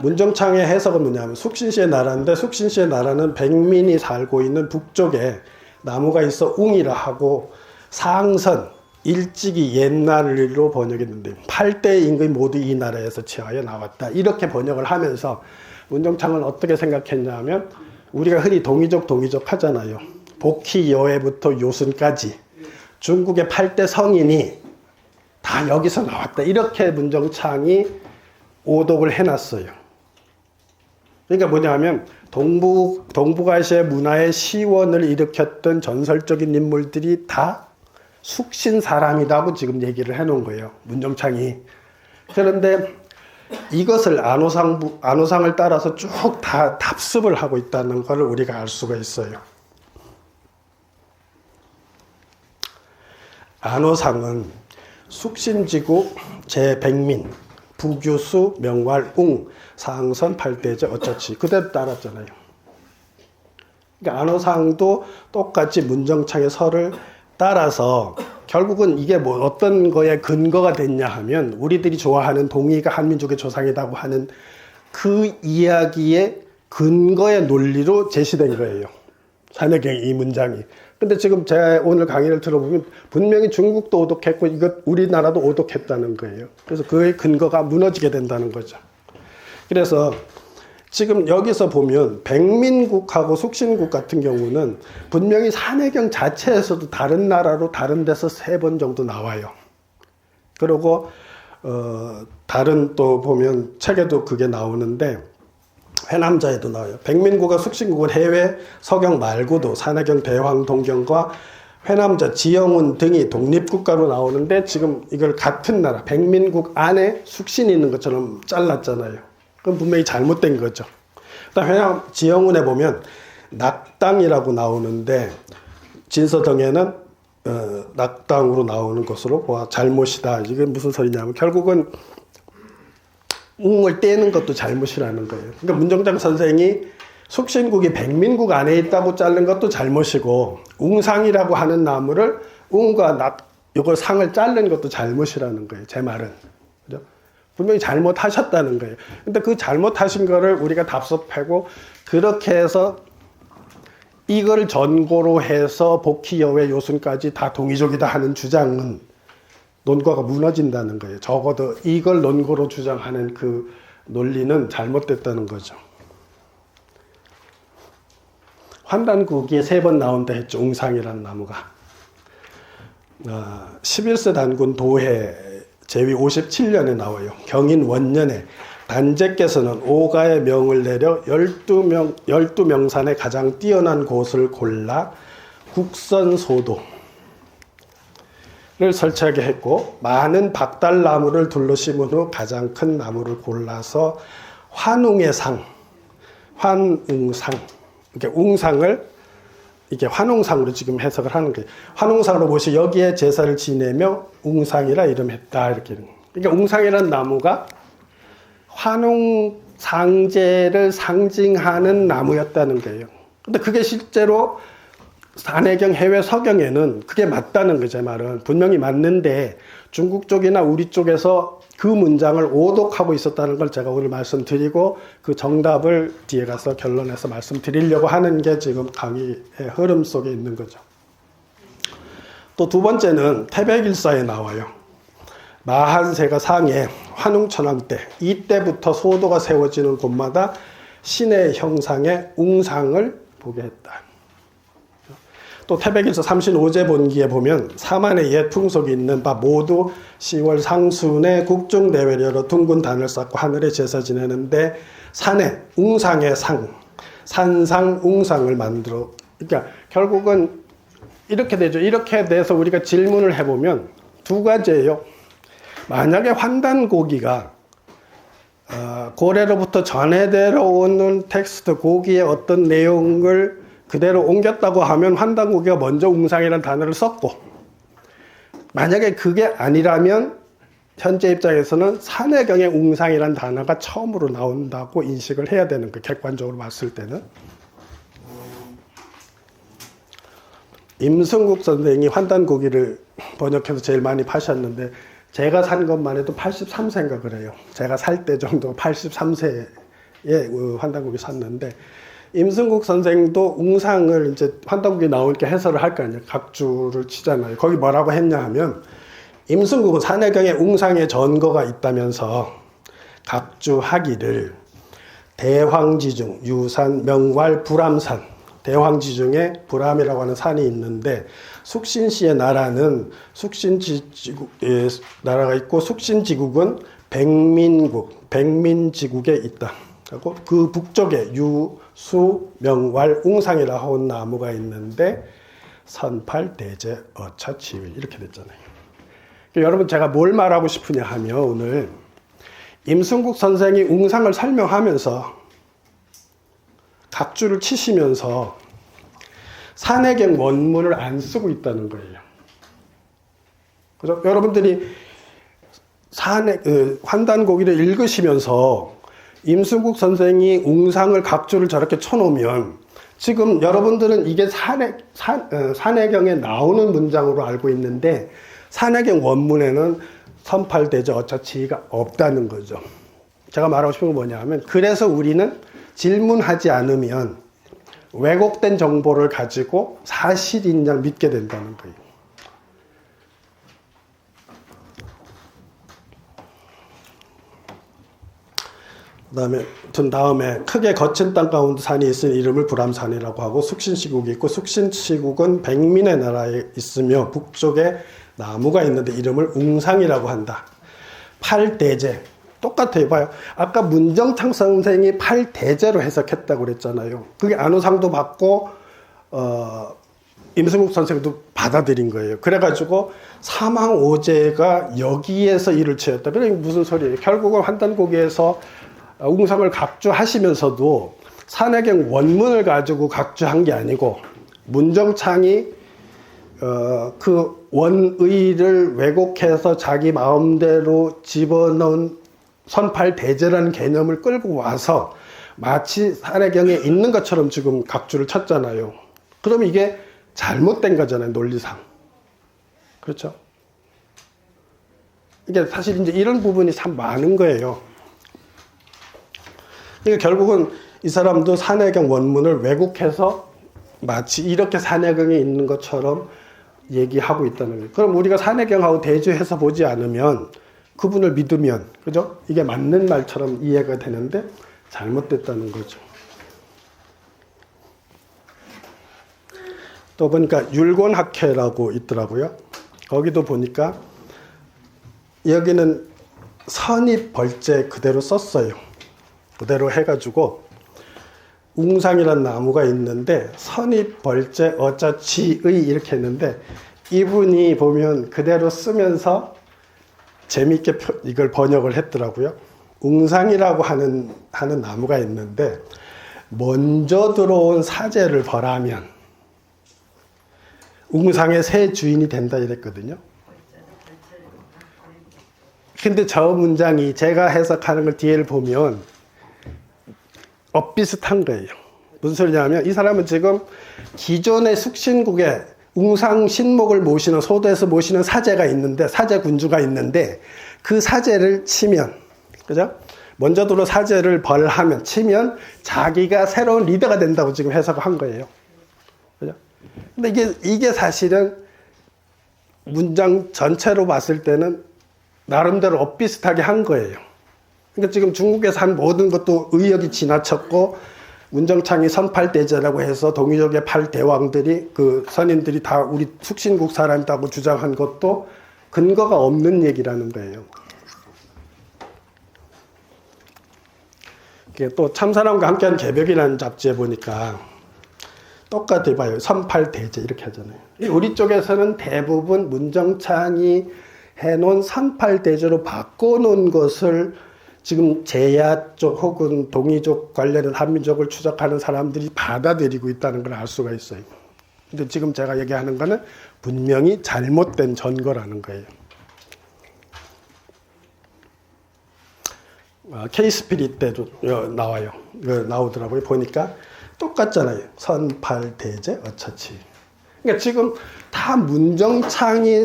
Speaker 1: 문정창의 해석은 뭐냐면 숙신시의 나라인데 숙신시의 나라는 백민이 살고 있는 북쪽에 나무가 있어 웅이라 하고 상선 일찍이 옛날로 번역했는데 8대 임금이 모두 이 나라에서 취하여 나왔다. 이렇게 번역을 하면서 문정창은 어떻게 생각했냐면 우리가 흔히 동이족 하잖아요. 복희 여해부터 요순까지 중국의 8대 성인이 다 여기서 나왔다. 이렇게 문정창이 오독을 해놨어요. 그러니까 뭐냐면 동북아시아 문화의 시원을 일으켰던 전설적인 인물들이 다 숙신 사람이라고 지금 얘기를 해놓은 거예요. 문정창이. 그런데 이것을 안호상을 따라서 쭉 다 답습을 하고 있다는 걸 우리가 알 수가 있어요. 안호상은 숙신지국 제백민 부교수 명왈웅 상선 팔대제 어쩌치 그대로 따랐잖아요. 그러니까 안호상도 똑같이 문정창의 설을 따라서 결국은 이게 뭐 어떤 거에 근거가 됐냐 하면 우리들이 좋아하는 동이가 한민족의 조상이라고 하는 그 이야기의 근거의 논리로 제시된 거예요. 산해경의 이 문장이. 근데 지금 제가 오늘 강의를 들어보면 분명히 중국도 오독했고 이것 우리나라도 오독했다는 거예요. 그래서 그의 근거가 무너지게 된다는 거죠. 그래서 지금 여기서 보면 백민국하고 숙신국 같은 경우는 분명히 산해경 자체에서도 다른 나라로 다른 데서 3번 정도 나와요. 그리고 다른 또 보면 책에도 그게 나오는데 해남자에도 나와요. 백민국과 숙신국은 해외 서경 말고도 산해경, 대황, 동경과 회남자, 지영훈 등이 독립국가로 나오는데 지금 이걸 같은 나라 백민국 안에 숙신이 있는 것처럼 잘랐잖아요. 그건 분명히 잘못된 거죠. 회남 지영훈에 보면 낙당이라고 나오는데 진서등에는 낙당으로 나오는 것으로 와 잘못이다. 이게 무슨 소리냐면 결국은 웅을 떼는 것도 잘못이라는 거예요. 그러니까 문정장 선생이 숙신국이 백민국 안에 있다고 자른 것도 잘못이고 웅상이라고 하는 나무를 웅과 이걸 상을 자른 것도 잘못이라는 거예요. 제 말은. 그죠? 분명히 잘못하셨다는 거예요. 근데 그 잘못하신 거를 우리가 답습하고 그렇게 해서 이걸 전고로 해서 복희, 여외, 요순까지 다 동의적이다 하는 주장은 논거가 무너진다는 거예요. 적어도 이걸 논거로 주장하는 그 논리는 잘못됐다는 거죠. 환단고기에 3번 나온다 했죠. 웅상이라는 나무가. 11세 단군 도해 제위 57년에 나와요. 경인 원년에 단제께서는 오가의 명을 내려 12명산의 가장 뛰어난 곳을 골라 국선소도를 설치하게 했고 많은 박달나무를 둘러 심은 후 가장 큰 나무를 골라서 환웅의 상, 환웅상, 이렇게 웅상을 이게 환웅상으로 지금 해석을 하는 거예요. 환웅상으로 보시 여기에 제사를 지내며 웅상이라 이름했다 이렇게. 그러니까 웅상이라는 나무가 환웅상제를 상징하는 나무였다는 거예요. 근데 그게 실제로 산해경 해외 서경에는 그게 맞다는 거죠. 말은 분명히 맞는데 중국 쪽이나 우리 쪽에서 그 문장을 오독하고 있었다는 걸 제가 오늘 말씀드리고 그 정답을 뒤에 가서 결론해서 말씀드리려고 하는 게 지금 강의의 흐름 속에 있는 거죠. 또 두 번째는 태백일사에 나와요. 마한세가 상해 환웅천왕 때 이때부터 소도가 세워지는 곳마다 신의 형상의 웅상을 보게 했다. 또 태백일서 35제 본기에 보면 사만의 옛 풍속이 있는 바 모두 10월 상순에 국중대회를 열어 둥근 단을 쌓고 하늘에 제사 지내는데 산에 웅상의 상, 산상 웅상을 만들어. 그러니까 결국은 이렇게 되죠. 이렇게 돼서 우리가 질문을 해보면 두 가지예요. 만약에 환단고기가 고래로부터 전해되어 오는 텍스트 고기의 어떤 내용을 그대로 옮겼다고 하면 환단고기가 먼저 웅상이라는 단어를 썼고, 만약에 그게 아니라면 현재 입장에서는 산해경의 웅상이라는 단어가 처음으로 나온다고 인식을 해야 되는 거예요. 객관적으로 봤을 때는. 임승국 선생이 환단고기를 번역해서 제일 많이 파셨는데 제가 산 것만 해도 83세인가 그래요. 제가 살 때 정도 83세에 환단고기 샀는데, 임승국 선생도 웅상을 이제 환단고기 나오니까 해설을 할 거 아니에요. 각주를 치잖아요. 거기 뭐라고 했냐 하면, 임승국은 산해경에 웅상의 전거가 있다면서 각주하기를 대황지중, 유산, 명왈, 불암산, 대황지중에 불암이라고 하는 산이 있는데 숙신시의 나라는 숙신지국 나라가 있고 숙신지국은 백민국, 백민지국에 있다. 그리고 그 북쪽에 유수, 명왈, 웅상이라 하는 나무가 있는데 선팔, 대제, 어차, 지위 이렇게 됐잖아요. 그러니까 여러분 제가 뭘 말하고 싶으냐 하면 오늘 임승국 선생이 웅상을 설명하면서 각주를 치시면서 산해경 원문을 안 쓰고 있다는 거예요. 그죠? 여러분들이 환단고기를 읽으시면서 임승국 선생이 웅상을 각주를 저렇게 쳐놓으면 지금 여러분들은 이게 산해경에 나오는 문장으로 알고 있는데 산해경 원문에는 선팔대저 어차치가 없다는 거죠. 제가 말하고 싶은 건 뭐냐 하면 그래서 우리는 질문하지 않으면 왜곡된 정보를 가지고 사실인 양 믿게 된다는 거예요. 다음에 크게 거친 땅 가운데 산이 있으니 이름을 불암산이라고 하고 숙신시국이 있고 숙신시국은 백민의 나라에 있으며 북쪽에 나무가 있는데 이름을 웅상이라고 한다. 팔대제 똑같아요. 봐요. 아까 문정창 선생이 팔대제로 해석했다고 그랬잖아요. 그게 안우상도 받고 임승국 선생도 받아들인 거예요. 그래가지고 사망오제가 여기에서 일을 취했다. 그러니까 무슨 소리예요? 결국은 환단고기에서 웅상을 각주하시면서도 산해경 원문을 가지고 각주한 게 아니고 문정창이 그 원의를 왜곡해서 자기 마음대로 집어넣은 선팔대제라는 개념을 끌고 와서 마치 산해경에 있는 것처럼 지금 각주를 쳤잖아요. 그럼 이게 잘못된 거잖아요. 논리상. 그렇죠? 이게 사실 이제 이런 부분이 참 많은 거예요. 그러니까 결국은 이 사람도 산해경 원문을 왜곡해서 마치 이렇게 산해경에 있는 것처럼 얘기하고 있다는 거예요. 그럼 우리가 산해경하고 대조해서 보지 않으면 그분을 믿으면, 그죠? 이게 맞는 말처럼 이해가 되는데 잘못됐다는 거죠. 또 보니까 율곤학회라고 있더라고요. 거기도 보니까 여기는 선입벌재 그대로 썼어요. 그대로 해가지고 웅상이라는 나무가 있는데 선입벌재 어쩌지의 이렇게 했는데 이분이 보면 그대로 쓰면서 재미있게 이걸 번역을 했더라고요. 웅상이라고 하는 나무가 있는데 먼저 들어온 사제를 벌하면 웅상의 새 주인이 된다 이랬거든요. 근데 저 문장이 제가 해석하는 걸 뒤에를 보면 비슷한 거예요. 무슨 소리냐면 이 사람은 지금 기존의 숙신국에 웅상 신목을 모시는 소도에서 모시는 사제가 있는데 사제 군주가 있는데 그 사제를 치면, 그죠? 먼저 들어 사제를 벌하면 치면 자기가 새로운 리더가 된다고 지금 해석을 한 거예요. 그죠? 근데 이게 사실은 문장 전체로 봤을 때는 나름대로 비슷하게 한 거예요. 그러니까 지금 중국에서 한 모든 것도 의역이 지나쳤고 문정창이 선팔대제라고 해서 동이족의 8대왕들이 그 선인들이 다 우리 숙신국 사람이라고 주장한 것도 근거가 없는 얘기라는 거예요. 또 참사람과 함께한 개벽이라는 잡지에 보니까 똑같이 봐요. 선팔대제 이렇게 하잖아요. 우리 쪽에서는 대부분 문정창이 해놓은 선팔대제로 바꿔놓은 것을 지금 제야 쪽 혹은 동이족 관련된 한민족을 추적하는 사람들이 받아들이고 있다는 걸 알 수가 있어요. 근데 지금 제가 얘기하는 거는 분명히 잘못된 전거라는 거예요. K-스피릿 때도 나와요. 나오더라고요. 보니까 똑같잖아요. 선팔대제 어처치. 그러니까 지금 다 문정창이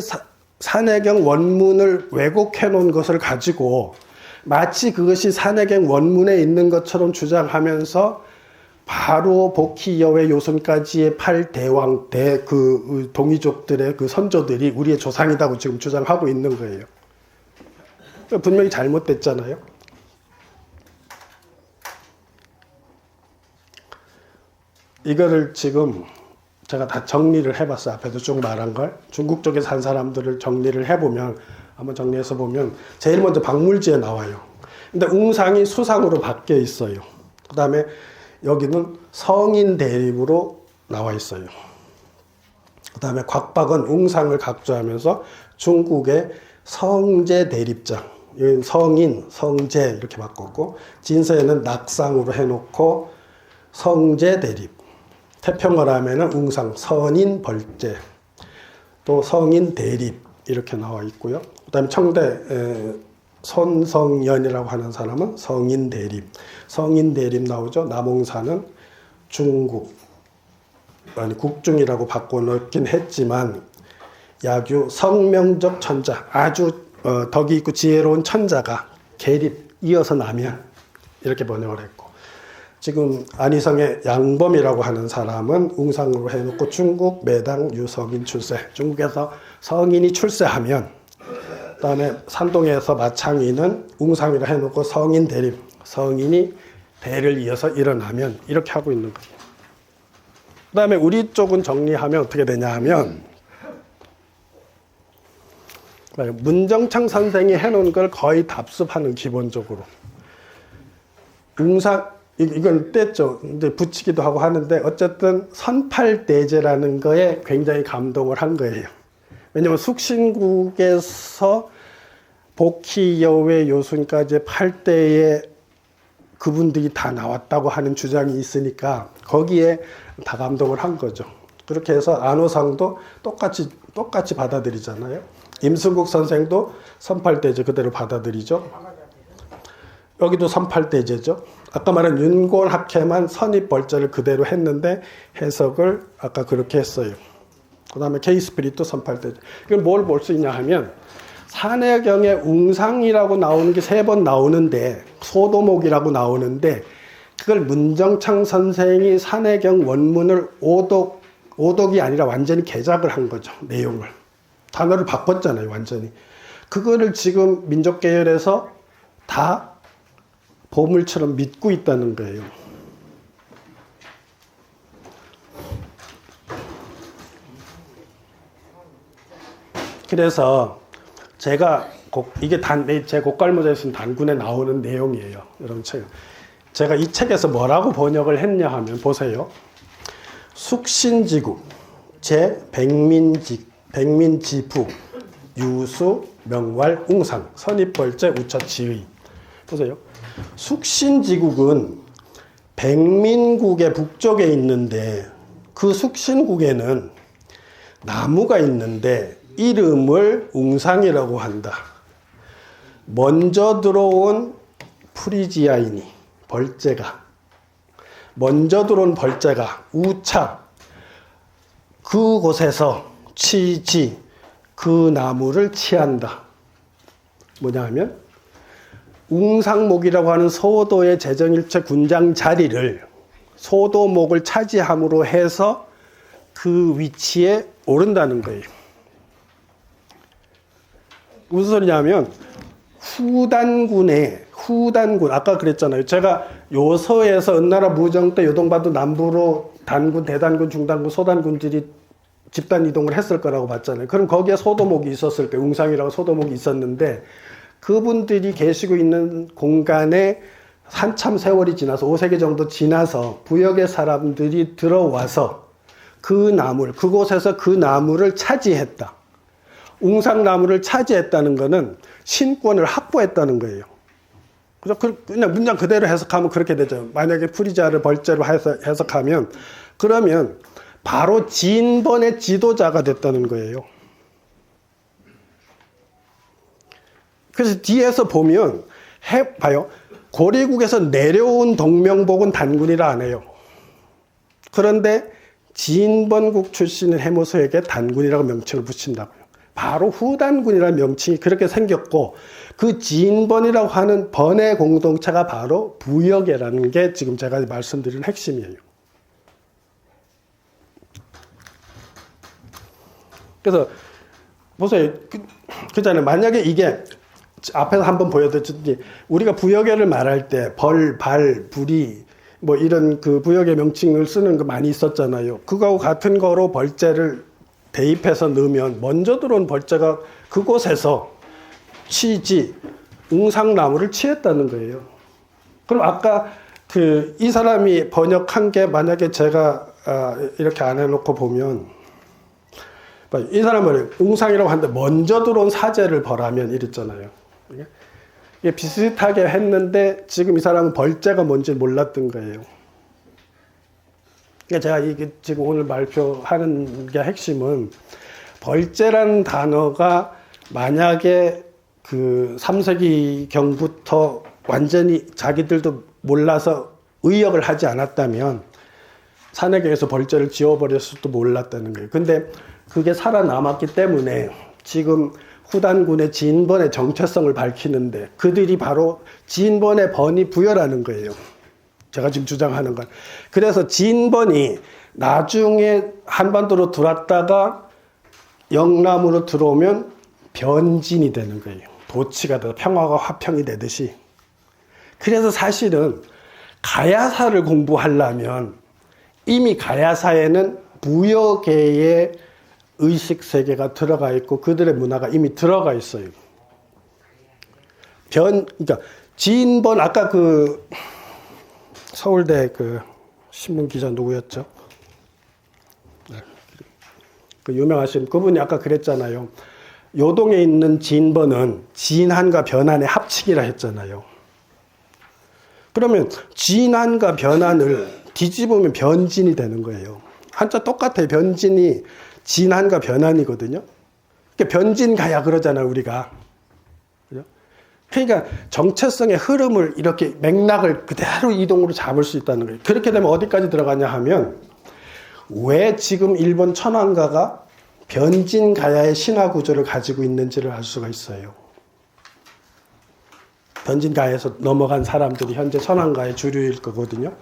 Speaker 1: 산해경 원문을 왜곡해 놓은 것을 가지고 마치 그것이 산해경 원문에 있는 것처럼 주장하면서 바로 복희여외 요순까지의 8대왕 그 동이족들의 그 선조들이 우리의 조상이라고 지금 주장하고 있는 거예요. 분명히 잘못됐잖아요. 이거를 지금 제가 다 정리를 해봤어요. 앞에도 쭉 말한 걸. 중국 쪽에 산 사람들을 정리를 해보면, 한번 정리해서 보면, 제일 먼저 박물지에 나와요. 근데 웅상이 수상으로 바뀌어 있어요. 그 다음에 여기는 성인 대립으로 나와 있어요. 그 다음에 곽박은 웅상을 강조하면서 중국의 성제 대립장, 여기는 성인, 성제 이렇게 바꿨고, 진서에는 낙상으로 해놓고 성제 대립. 태평어를 하면은 웅상, 선인 벌제, 또 성인 대립 이렇게 나와 있고요. 그 다음에 청대 손성연이라고 하는 사람은 성인 대립, 성인 대립 나오죠. 남홍사는 중국, 아니 국중이라고 바꿔놓긴 했지만 야규 성명적 천자, 아주 덕이 있고 지혜로운 천자가 계립 이어서 나면 이렇게 번역을 했고, 지금 안희성의 양범이라고 하는 사람은 웅상으로 해놓고 중국 매당 유성인 출세, 중국에서 성인이 출세하면, 그 다음에 산동에서 마창이는 웅상이라 해놓고 성인 대립, 성인이 대를 이어서 일어나면 이렇게 하고 있는 거예요. 그 다음에 우리 쪽은 정리하면 어떻게 되냐 하면, 문정창 선생이 해놓은 걸 거의 답습하는, 기본적으로. 웅상, 이건 뗐죠. 이제 붙이기도 하고 하는데, 어쨌든 선팔대제라는 거에 굉장히 감동을 한 거예요. 왜냐면 숙신국에서 복희여외 요순까지 8대의 그분들이 다 나왔다고 하는 주장이 있으니까 거기에 다 감동을 한 거죠. 그렇게 해서 안호상도 똑같이 받아들이잖아요. 임승국 선생도 선팔대제 그대로 받아들이죠. 여기도 선팔대제죠. 아까 말한 윤곤학회만 선입벌제를 그대로 했는데 해석을 아까 그렇게 했어요. 그 다음에 K-스피릿도 선팔대제. 이걸 뭘 볼 수 있냐 하면, 산해경에 웅상이라고 나오는 게 3번 나오는데, 소도목이라고 나오는데, 그걸 문정창 선생이 산해경 원문을 오독이 아니라 완전히 개작을 한 거죠. 내용을. 단어를 바꿨잖아요, 완전히. 그거를 지금 민족계열에서 다 보물처럼 믿고 있다는 거예요. 그래서 제가 이게 제 곡갈모자에 쓴 단군에 나오는 내용이에요. 여러분 제가 이 책에서 뭐라고 번역을 했냐 하면 보세요. 숙신지국 제 백민지부 유수 명왈 웅상 선입벌제 우처지의. 보세요. 숙신지국은 백민국의 북쪽에 있는데 그 숙신국에는 나무가 있는데 이름을 웅상이라고 한다. 먼저 들어온 프리지아인이 벌제가 먼저 들어온 벌제가 우차 그곳에서 취지 그 나무를 취한다. 뭐냐 하면 웅상목이라고 하는 소도의 재정일체 군장 자리를 소도목을 차지함으로 해서 그 위치에 오른다는 거예요. 무슨 소리냐면 후단군 아까 그랬잖아요. 제가 요서에서 은나라 무정 때 요동반도 남부로 단군, 대단군, 중단군, 소단군들이 집단 이동을 했을 거라고 봤잖아요. 그럼 거기에 소도목이 있었을 때 웅상이라고 소도목이 있었는데 그분들이 계시고 있는 공간에 한참 세월이 지나서 5세기 정도 지나서 부역의 사람들이 들어와서 그곳에서 그 나무를 차지했다. 웅상나무를 차지했다는 것은 신권을 확보했다는 거예요. 그래서 그냥 문장 그대로 해석하면 그렇게 되죠. 만약에 프리지아를 벌제로 해석하면 그러면 바로 진번의 지도자가 됐다는 거예요. 그래서 뒤에서 보면 봐요. 고리국에서 내려온 동명복은 단군이라 안 해요. 그런데 진번국 출신인 해모소에게 단군이라고 명칭을 붙인다고요. 바로 후단군이라는 명칭이 그렇게 생겼고 그 진번이라고 하는 번의 공동체가 바로 부역이라는 게 지금 제가 말씀드린 핵심이에요. 그래서 보세요. 그잖아요. 만약에 이게 앞에서 한번 보여드렸듯이 우리가 부역애를 말할 때 벌, 발, 불이 뭐 이런 그 부역의 명칭을 쓰는 거 많이 있었잖아요. 그거하고 같은 거로 벌제를 대입해서 넣으면 먼저 들어온 벌제가 그곳에서 취지, 웅상나무를 취했다는 거예요. 그럼 아까 이 사람이 번역한 게 만약에 제가 이렇게 안 해놓고 보면 이 사람은 웅상이라고 하는데 먼저 들어온 사제를 벌하면 이랬잖아요. 이게 비슷하게 했는데 지금 이 사람은 벌제가 뭔지 몰랐던 거예요. 그러니까 제가 이게 지금 오늘 발표하는 게 핵심은 벌제라는 단어가 만약에 그 3세기경부터 완전히 자기들도 몰라서 의역을 하지 않았다면 산해경에서 벌제를 지워버렸을 수도 몰랐다는 거예요. 근데 그게 살아남았기 때문에 지금 후단군의 진번의 정체성을 밝히는데 그들이 바로 진번의 번이 부여라는 거예요. 제가 지금 주장하는 건. 그래서 진번이 나중에 한반도로 들어왔다가 영남으로 들어오면 변진이 되는 거예요. 도치가 되고 평화가 화평이 되듯이. 그래서 사실은 가야사를 공부하려면 이미 가야사에는 부여계의 의식세계가 들어가 있고 그들의 문화가 이미 들어가 있어요. 그러니까 진번 아까 서울대 신문 기자 누구였죠? 그 유명하신 그분이 아까 그랬잖아요. 요동에 있는 진번은 진한과 변한의 합칙이라 했잖아요. 그러면 진한과 변한을 뒤집으면 변진이 되는 거예요. 한자 똑같아요. 변진이 진한과 변한이거든요. 그러니까 변진가야 그러잖아요, 우리가. 그죠? 그러니까 정체성의 흐름을 이렇게 맥락을 그대로 이동으로 잡을 수 있다는 거예요. 그렇게 되면 어디까지 들어가냐 하면 왜 지금 일본 천황가가 변진가야의 신화 구조를 가지고 있는지를 알 수가 있어요. 변진가야에서 넘어간 사람들이 현재 선왕가의 주류일 거거든요.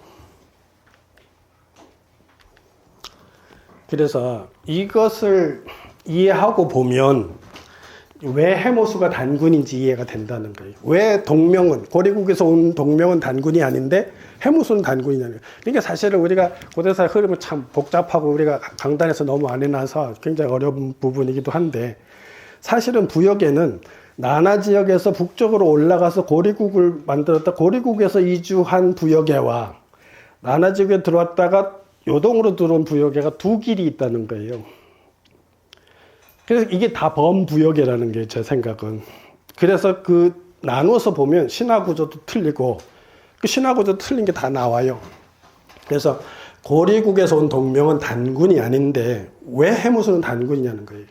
Speaker 1: 그래서 이것을 이해하고 보면 왜 해모수가 단군인지 이해가 된다는 거예요. 왜 동명은, 고리국에서 온 동명은 단군이 아닌데 해모수는 단군이냐는 거예요. 그러니까 사실은 우리가 고대사의 흐름은 참 복잡하고 우리가 강단에서 너무 안 해놔서 굉장히 어려운 부분이기도 한데, 사실은 부역에는 나나 지역에서 북쪽으로 올라가서 고리국을 만들었다, 고리국에서 이주한 부역에와 나나 지역에 들어왔다가 요동으로 들어온 부역에가 두 길이 있다는 거예요. 그래서 이게 다 범부역이라는 게 제 생각은. 그래서 그 나누어서 보면 신화 구조도 틀리고, 그 신화 구조 틀린 게 다 나와요. 그래서 고리국에서 온 동명은 단군이 아닌데 왜 해무수는 단군이냐는 거예요.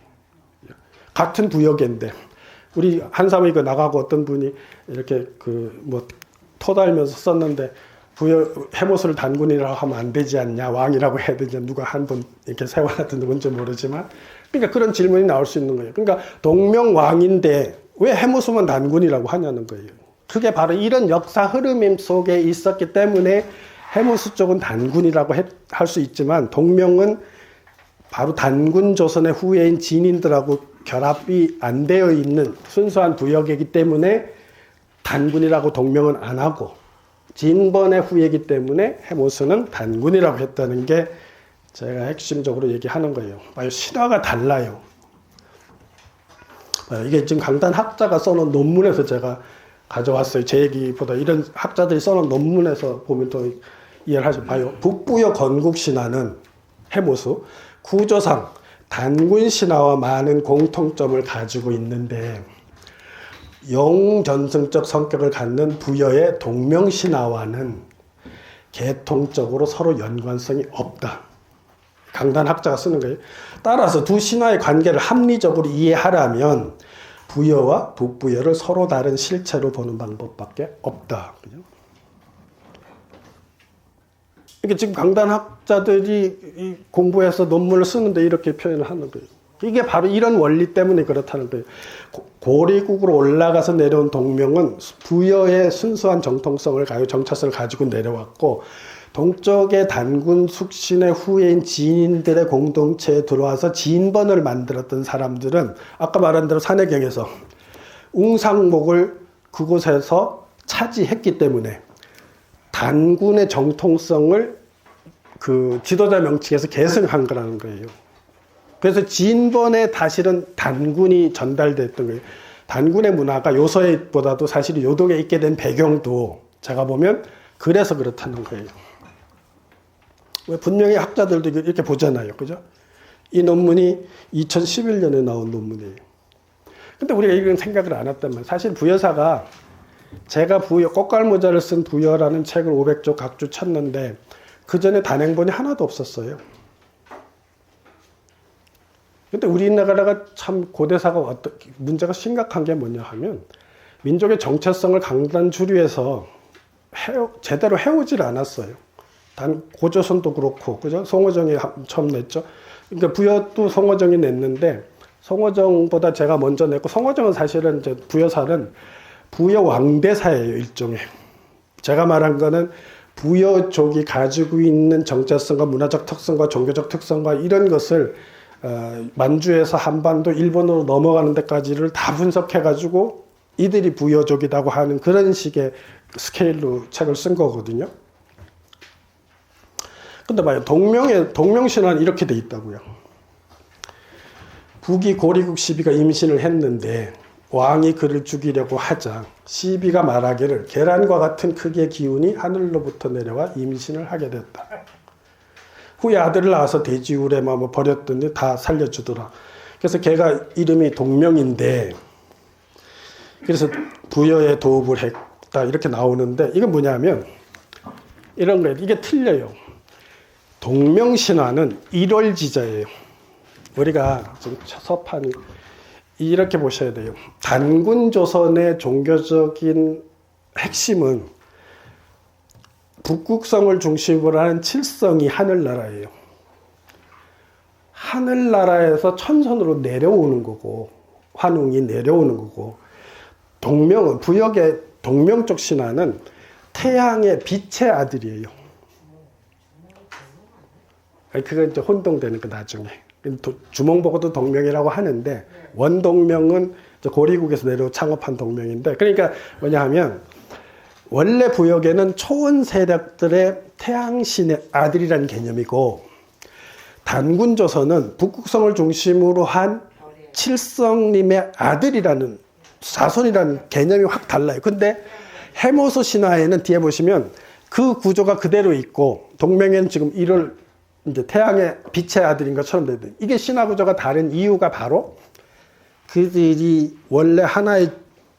Speaker 1: 같은 부역인데. 우리 한삼이 그 나가고 어떤 분이 이렇게 토달면서 썼는데, 해모수를 단군이라고 하면 안 되지 않냐, 왕이라고 해야 되지 않냐, 누가 한 번 이렇게 세워놨던지 뭔지 모르지만, 그러니까 그런 질문이 나올 수 있는 거예요. 그러니까 동명왕인데 왜 해모수만 단군이라고 하냐는 거예요. 그게 바로 이런 역사 흐름 속에 있었기 때문에 해모수 쪽은 단군이라고 할 수 있지만, 동명은 바로 단군 조선의 후예인 진인들하고 결합이 안 되어 있는 순수한 부역이기 때문에 단군이라고 동명은 안 하고, 진번의 후예이기 때문에 해모수는 단군이라고 했다는 게 제가 핵심적으로 얘기하는 거예요. 신화가 달라요. 이게 지금 강단 학자가 써놓은 논문에서 제가 가져왔어요. 제 얘기보다 이런 학자들이 써놓은 논문에서 보면 더 이해를 하죠. 봐요. 북부여 건국 신화는 해모수 구조상 단군 신화와 많은 공통점을 가지고 있는데, 영전승적 성격을 갖는 부여의 동명신화와는 계통적으로 서로 연관성이 없다. 강단 학자가 쓰는 거예요. 따라서 두 신화의 관계를 합리적으로 이해하려면 부여와 북부여를 서로 다른 실체로 보는 방법밖에 없다. 그죠? 이게 지금 강단 학자들이 공부해서 논문을 쓰는데 이렇게 표현을 하는 거예요. 이게 바로 이런 원리 때문에 그렇다는 거예요. 고리국으로 올라가서 내려온 동명은 부여의 순수한 정통성을 정체성을 가지고 내려왔고, 동쪽의 단군 숙신의 후예인 지인들의 공동체에 들어와서 진번을 만들었던 사람들은 아까 말한 대로 산해경에서 웅상목을 그곳에서 차지했기 때문에 단군의 정통성을 그 지도자 명칭에서 계승한 거라는 거예요. 그래서 진번에 사실은 단군이 전달됐던 거예요. 단군의 문화가 요서에보다도 사실 요동에 있게 된 배경도 제가 보면 그래서 그렇다는 거예요. 분명히 학자들도 이렇게 보잖아요. 그죠? 이 논문이 2011년에 나온 논문이에요. 근데 우리가 이런 생각을 안 했단 말이에요. 사실 부여사가 제가 꽃갈모자를 쓴 부여라는 책을 500조 각주 쳤는데 그 전에 단행본이 하나도 없었어요. 근데 우리나라가 참 고대사가 문제가 심각한 게 뭐냐 하면, 민족의 정체성을 강단 주류에서 제대로 해오질 않았어요. 고조선도 그렇고, 그죠? 송호정이 처음 냈죠. 그러니까 부여도 송호정이 냈는데, 송호정보다 제가 먼저 냈고, 송호정은 사실은 이제 부여사는 부여 왕대사예요, 일종의. 제가 말한 거는 부여족이 가지고 있는 정체성과 문화적 특성과 종교적 특성과 이런 것을 만주에서 한반도 일본으로 넘어가는 데까지를 다 분석해가지고 이들이 부여족이라고 하는 그런 식의 스케일로 책을 쓴 거거든요. 근데 봐요. 동명신화는 이렇게 돼 있다고요. 북이 고리국 시비가 임신을 했는데 왕이 그를 죽이려고 하자 시비가 말하기를 계란과 같은 크기의 기운이 하늘로부터 내려와 임신을 하게 됐다. 후에 아들을 낳아서 돼지우레 버렸더니 다 살려주더라. 그래서 걔가 이름이 동명인데, 그래서 부여에 도읍을 했다 이렇게 나오는데, 이건 뭐냐면 이런 거예요. 이게 틀려요. 동명신화는 일월지자예요. 우리가 지금 서판이 이렇게 보셔야 돼요. 단군 조선의 종교적인 핵심은 북극성을 중심으로 하는 칠성이 하늘나라예요. 하늘나라에서 천선으로 내려오는 거고 환웅이 내려오는 거고 동명은 부역의 동명 쪽 신화는 태양의 빛의 아들이에요. 그건 이제 혼동되는 거 나중에. 주몽보고도 동명이라고 하는데 원동명은 고리국에서 내려 창업한 동명인데 그러니까 뭐냐 하면 원래 부역에는 초원 세력들의 태양신의 아들이라는 개념이고 단군조선은 북극성을 중심으로 한 칠성님의 아들이라는 자손이라는 개념이 확 달라요. 근데 해모수 신화에는 뒤에 보시면 그 구조가 그대로 있고 동명에는 지금 이를 이제 태양의 빛의 아들인 것처럼 되거든요. 이게 신화 구조가 다른 이유가 바로 그들이 원래 하나의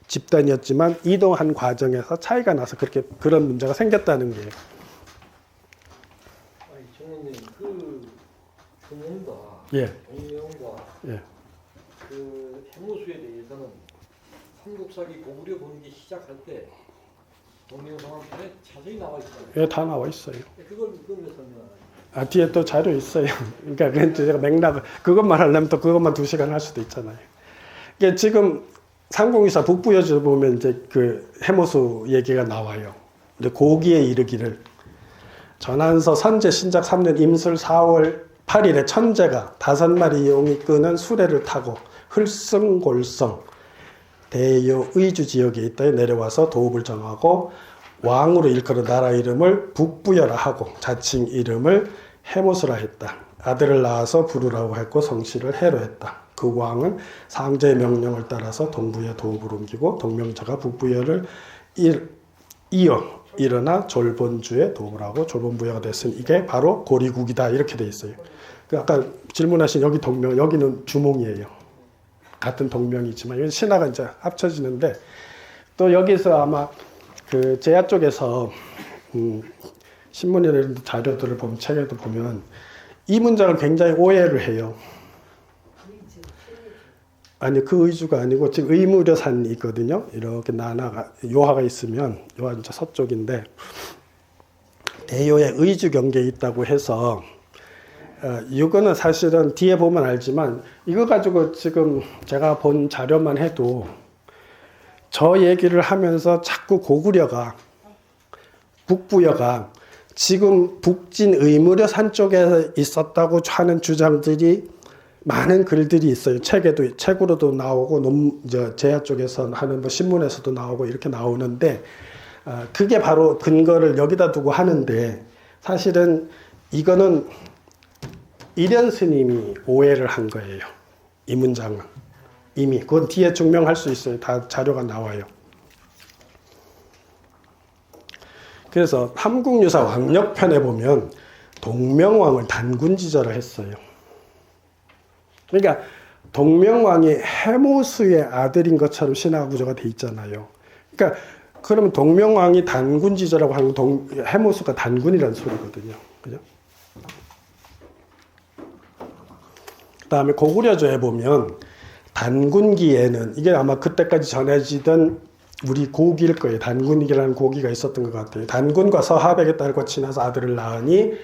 Speaker 1: 집단이었지만 이동한 과정에서 차이가 나서 그렇게 그런 문제가 생겼다는 거예요.
Speaker 2: 아니 정원님 그 주몽과
Speaker 1: 예.
Speaker 2: 동명과
Speaker 1: 예.
Speaker 2: 그 해무수에 대해서는 삼국사기 고구려 번기 시작할 때 동명성황편에 자세히 나와 있잖아요.
Speaker 1: 예, 다 나와 있어요.
Speaker 2: 그걸 왜 설명하나요?
Speaker 1: 뒤에 또 자료 있어요. 그러니까 그건 제가 맥락을 그것만 하려면 또 그것만 2시간 할 수도 있잖아요. 이게 지금 삼국유사 북부여주 보면 이제 그 해모수 얘기가 나와요. 이제 고기에 이르기를 전한서 선제 신작 3년 임술 4월 8일에 천재가 5마리 용이 끄는 수레를 타고 흘승골성 대요 의주 지역에 있다 내려와서 도읍을 정하고 왕으로 일컬은 나라 이름을 북부여라 하고 자칭 이름을 해모수라 했다. 아들을 낳아서 부르라고 했고 성씨를 해로 했다. 그 왕은 상제의 명령을 따라서 동부여 도읍을 옮기고 동명자가 북부여를 이어 일어나 졸본주에 도읍을 하고 졸본부여가 됐으니 이게 바로 고리국이다 이렇게 돼 있어요. 그 아까 질문하신 여기 동명 여기는 주몽이에요. 같은 동명이지만 이건 신화가 이제 합쳐지는데 또 여기서 아마 그 제야 쪽에서 신문이나 이런 자료들을 보면 책에도 보면 이 문장을 굉장히 오해를 해요. 아니 그 의주가 아니고 지금 의무려산이 있거든요. 이렇게 나나가 요하가 있으면 요하 이제 서쪽인데 대요에 의주 경계에 있다고 해서 이거는 사실은 뒤에 보면 알지만 이거 가지고 지금 제가 본 자료만 해도 저 얘기를 하면서 자꾸 고구려가 북부여가 지금 북진 의무려산 쪽에 있었다고 하는 주장들이 많은 글들이 있어요. 책으로도 나오고 제야 쪽에서 하는 뭐 신문에서도 나오고 이렇게 나오는데 그게 바로 근거를 여기다 두고 하는데 사실은 이거는 이련 스님이 오해를 한 거예요. 이 문장은 이미 그건 뒤에 증명할 수 있어요. 다 자료가 나와요. 그래서 삼국유사 왕력편에 보면 동명왕을 단군지절을 했어요. 그러니까 동명왕이 해모수의 아들인 것처럼 신화 구조가 돼 있잖아요. 그러니까 그러면 동명왕이 단군지절라고 하는 해모수가 단군이라는 소리거든요. 그죠? 그다음에 고구려조에 보면 단군기에는 이게 아마 그때까지 전해지던 우리 고기일 거예요. 단군이라는 고기가 있었던 것 같아요. 단군과 서하백의 딸과 친해서 아들을 낳으니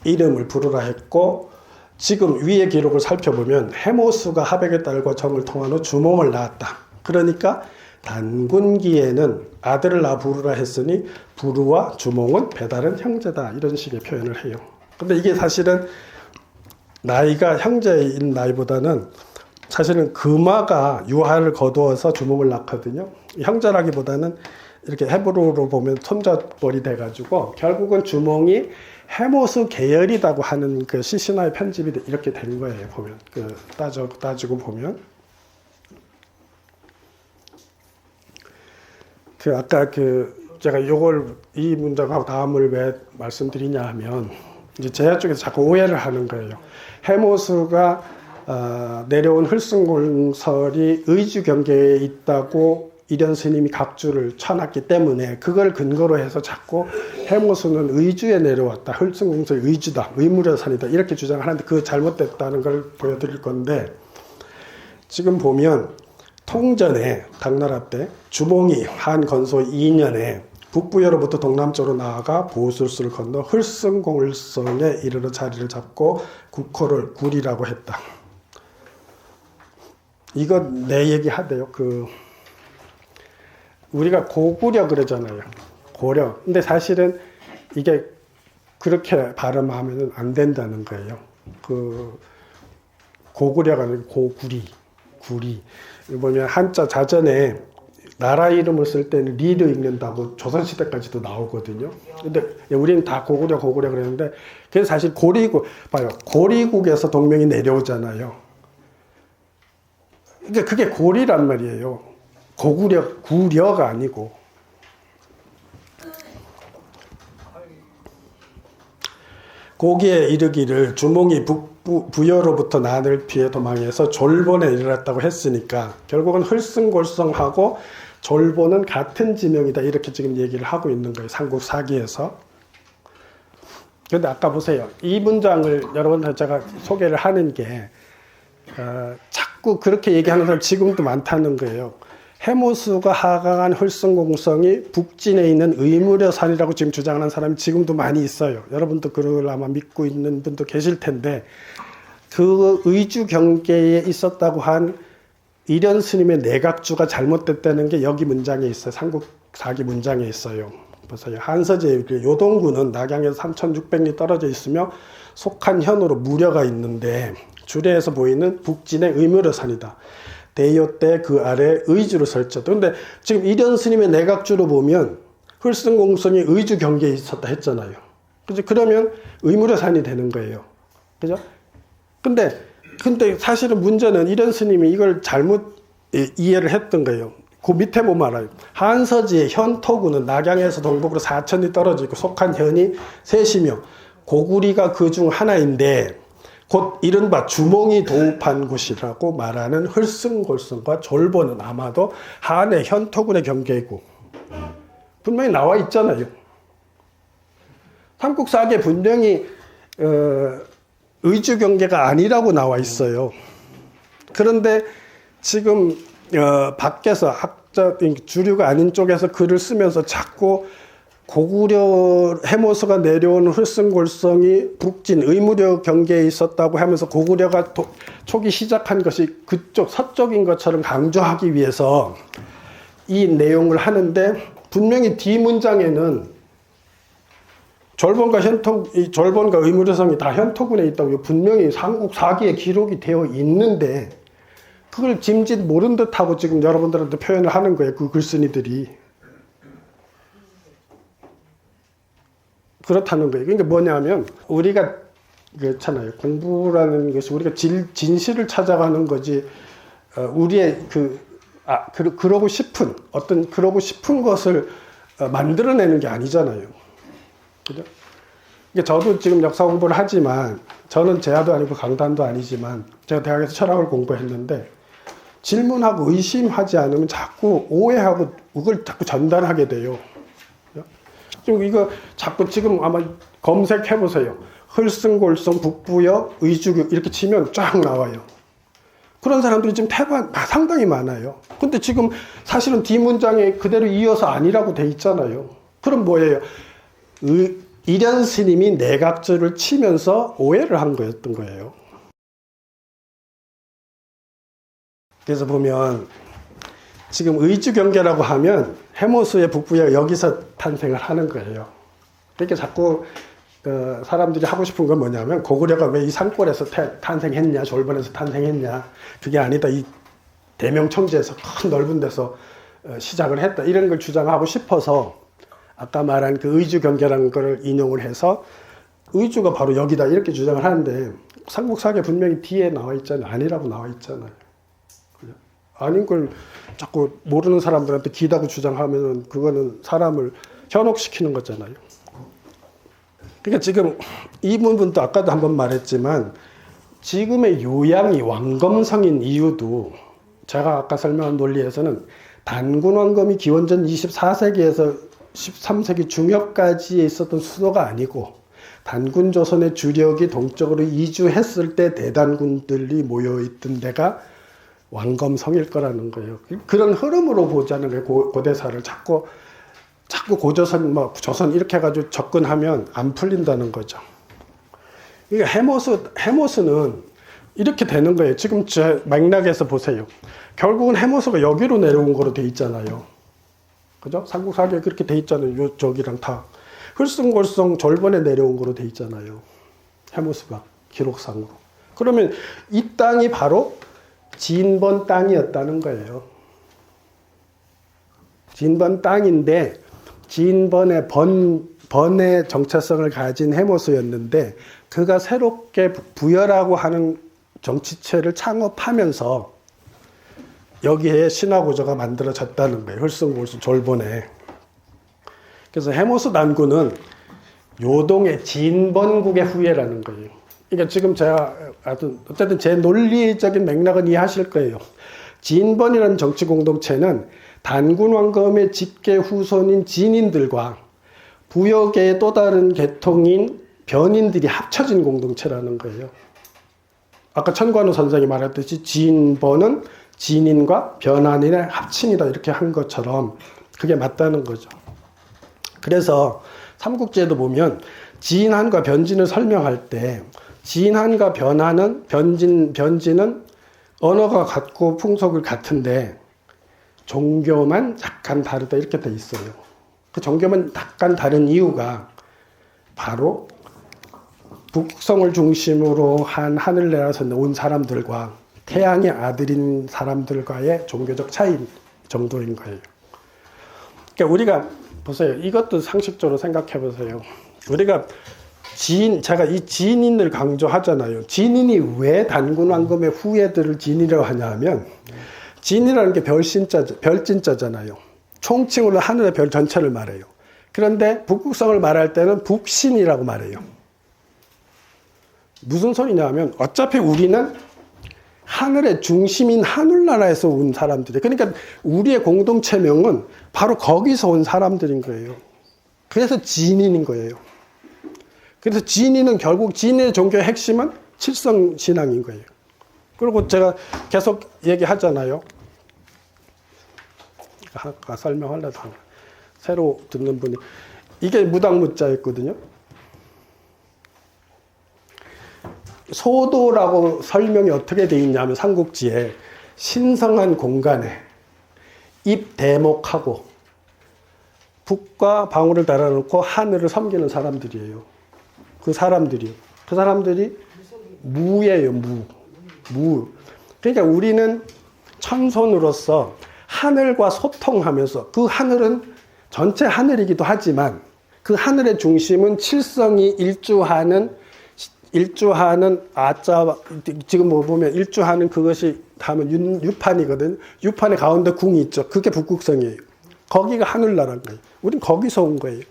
Speaker 1: 이름을 부르라 했고 지금 위의 기록을 살펴보면 해모수가 하백의 딸과 정을 통한 후 주몽을 낳았다. 그러니까 단군기에는 아들을 낳아 부르라 했으니 부르와 주몽은 배다른 형제다. 이런 식의 표현을 해요. 근데 이게 사실은 나이가 형제인 나이보다는 사실은 금화가 유화를 거두어서 주몽을 낳거든요. 형제라기보다는 이렇게 헤브로로 보면 손자뻘이 돼가지고 결국은 주몽이 해모수 계열이라고 하는 그 시신화의 편집이 이렇게 된 거예요. 보면 따지고 보면 아까 제가 이 문장하고 다음을 왜 말씀드리냐 하면 이제 제야 쪽에서 자꾸 오해를 하는 거예요. 해모수가 내려온 흘승골설이 의주 경계에 있다고 이련 스님이 각주를 쳐놨기 때문에 그걸 근거로 해서 자꾸 해모수는 의주에 내려왔다. 흘승공설이 의주다. 의무려산이다. 이렇게 주장하는데 그거 잘못됐다는 걸 보여드릴 건데 지금 보면 통전에 당나라 때 주몽이 한 건소 2년에 북부여로부터 동남쪽으로 나아가 보술수를 건너 흘승공을성에 이르러 자리를 잡고 국호를 구리라고 했다. 이거 내 얘기 하대요. 우리가 고구려 그러잖아요. 고려. 근데 사실은 이게 그렇게 발음하면 안 된다는 거예요. 고구려가 아니고 고구리, 구리. 뭐냐면 한자 자전에 나라 이름을 쓸 때는 리를 읽는다고 조선시대까지도 나오거든요. 근데 우리는 다 고구려 그랬는데, 그래서 사실 봐요. 고리국에서 동명이 내려오잖아요. 그러니까 그게 고리란 말이에요. 구려가 아니고. 고기에 이르기를 주몽이 부여로부터 난을 피해 도망해서 졸본에 이르렀다고 했으니까 결국은 흘승골성하고 졸본은 같은 지명이다, 이렇게 지금 얘기를 하고 있는 거예요. 삼국사기에서. 그런데 아까 보세요. 이 문장을 여러분들 제가 소개를 하는 게 자꾸 그렇게 얘기하는 사람 지금도 많다는 거예요. 해모수가 하강한 흘승공성이 북진에 있는 의무려산이라고 지금 주장하는 사람이 지금도 많이 있어요. 여러분도 그걸 아마 믿고 있는 분도 계실 텐데, 그 의주 경계에 있었다고 한 이련 스님의 내각주가 잘못됐다는 게 여기 문장에 있어요. 삼국사기 문장에 있어요. 보세요. 한서제 요동군은 낙양에서 3,600리 떨어져 있으며 속한 현으로 무려가 있는데 주례에서 보이는 북진의 의무려산이다. 대요 때 그 아래 의주로 설쳤다. 그런데 지금 이련 스님의 내각주로 보면 흘승공성이 의주 경계에 있었다 했잖아요. 그죠? 그러면 의무려산이 되는 거예요. 그죠? 근데 사실은 문제는 이련 스님이 이걸 잘못 이해를 했던 거예요. 그 밑에 보면 알아요. 한서지의 현토구는 낙양에서 동북으로 4천리 떨어져 있고 속한 현이 셋이며 고구리가 그 중 하나인데 곧 이른바 주몽이 도읍한 곳이라고 말하는 흘승골성과 졸본은 아마도 한의 현토군의 경계이고, 분명히 나와 있잖아요. 삼국사기에 분명히 의주 경계가 아니라고 나와 있어요. 그런데 지금 밖에서 학자 주류가 아닌 쪽에서 글을 쓰면서 자꾸 고구려 해모수가 내려오는 흘승골성이 북진 의무려 경계에 있었다고 하면서 고구려가 초기 시작한 것이 그쪽 서쪽인 것처럼 강조하기 위해서 이 내용을 하는데, 분명히 뒤문장에는 졸본과 의무려성이 다 현토군에 있다고 분명히 삼국사기에 기록이 되어 있는데, 그걸 짐짓 모른 듯하고 지금 여러분들한테 표현을 하는 거예요. 그 글쓴이들이. 그렇다는 거예요. 그러니까 뭐냐면 우리가 그렇잖아요. 공부라는 것이 우리가 진실을 찾아가는 거지, 우리의 그러고 싶은 것을 만들어내는 게 아니잖아요. 그죠? 그러니까 저도 지금 역사 공부를 하지만, 저는 제야도 아니고 강단도 아니지만 제가 대학에서 철학을 공부했는데, 질문하고 의심하지 않으면 자꾸 오해하고 그걸 자꾸 전달하게 돼요. 지금 이거 자꾸 지금 아마 검색해 보세요. 흘승골성, 북부여, 의주교 이렇게 치면 쫙 나와요. 그런 사람들이 지금 상당히 많아요. 근데 지금 사실은 뒷문장에 그대로 이어서 아니라고 돼 있잖아요. 그럼 뭐예요? 이련 스님이 내각주를 치면서 오해를 한 거였던 거예요. 그래서 보면 지금 의주 경계라고 하면 해모수의 북부여가 여기서 탄생을 하는 거예요. 그러니까 자꾸 사람들이 하고 싶은 건 뭐냐면, 고구려가 왜 이 산골에서 탄생했냐, 졸본에서 탄생했냐, 그게 아니다, 이 대명청지에서 큰 넓은 데서 시작을 했다, 이런 걸 주장하고 싶어서 아까 말한 그 의주 경계라는 걸 인용을 해서 의주가 바로 여기다 이렇게 주장을 하는데, 삼국사기에 분명히 뒤에 나와 있잖아요. 아니라고 나와 있잖아요. 아닌 걸 자꾸 모르는 사람들한테 기다고 주장하면 그거는 사람을 현혹시키는 거잖아요. 그러니까 지금 이 부분도 아까도 한번 말했지만, 지금의 요양이 왕검성인 이유도 제가 아까 설명한 논리에서는 단군왕검이 기원전 24세기에서 13세기 중엽까지에 있었던 수도가 아니고, 단군조선의 주력이 동쪽으로 이주했을 때 대단군들이 모여있던 데가 왕검성일 거라는 거예요. 그런 흐름으로 보자는 거예요. 고대사를 자꾸 자꾸 고조선, 뭐 조선 이렇게 해가지고 접근하면 안 풀린다는 거죠. 이게 해모스는 이렇게 되는 거예요. 지금 제 맥락에서 보세요. 결국은 해모스가 여기로 내려온 거로 돼 있잖아요. 그죠? 삼국사기가 그렇게 돼 있잖아요. 요, 저기랑 다. 흘승골성 절번에 내려온 거로 돼 있잖아요. 해모스가 기록상으로. 그러면 이 땅이 바로 진번 땅이었다는 거예요. 진번 땅인데 진번의 번의 정체성을 가진 해모스였는데 그가 새롭게 부여라고 하는 정치체를 창업하면서 여기에 신화고조가 만들어졌다는 거예요. 흘승골성 졸본에. 그래서 해모스 단군은 요동의 진번국의 후예라는 거예요. 그러니까 지금 제가 어쨌든 제 논리적인 맥락은 이해하실 거예요. 진번이라는 정치 공동체는 단군 왕검의 직계 후손인 진인들과 부역의 또 다른 계통인 변인들이 합쳐진 공동체라는 거예요. 아까 천관우 선생이 말했듯이 진번은 진인과 변한인의 합친이다 이렇게 한 것처럼 그게 맞다는 거죠. 그래서 삼국지에도 보면 진한과 변진을 설명할 때 진한과 변진은 언어가 같고 풍속을 같은데 종교만 약간 다르다 이렇게 돼 있어요. 그 종교만 약간 다른 이유가 바로 북성을 중심으로 한 하늘나라에서 온 사람들과 태양의 아들인 사람들과의 종교적 차이 정도인 거예요. 그러니까 우리가 보세요. 이것도 상식적으로 생각해 보세요. 우리가 제가 이 진인을 강조하잖아요. 진인이 왜 단군 왕검의 후예들을 진이라고 하냐면 진이라는 게 별진자잖아요. 총칭으로 하늘의 별 전체를 말해요. 그런데 북극성을 말할 때는 북신이라고 말해요. 무슨 소리냐면 어차피 우리는 하늘의 중심인 하늘나라에서 온 사람들이에요. 그러니까 우리의 공동체명은 바로 거기서 온 사람들인 거예요. 그래서 진인인 거예요. 그래서 진인은 결국 진의 종교의 핵심은 칠성신앙인 거예요. 그리고 제가 계속 얘기하잖아요. 아까 설명하려다 새로 듣는 분이 이게 무당무자였거든요. 소도라고 설명이 어떻게 되어 있냐면 삼국지에 신성한 공간에 입 대목하고 북과 방울을 달아놓고 하늘을 섬기는 사람들이에요. 그 사람들이 무예요. 무. 그러니까 우리는 천손으로서 하늘과 소통하면서 그 하늘은 전체 하늘이기도 하지만 그 하늘의 중심은 칠성이 일주하는 아자 지금 뭐 보면 일주하는 그것이 다음은 유판이거든. 유판의 가운데 궁이 있죠. 그게 북극성이에요. 거기가 하늘나라인 거예요. 우린 거기서 온 거예요.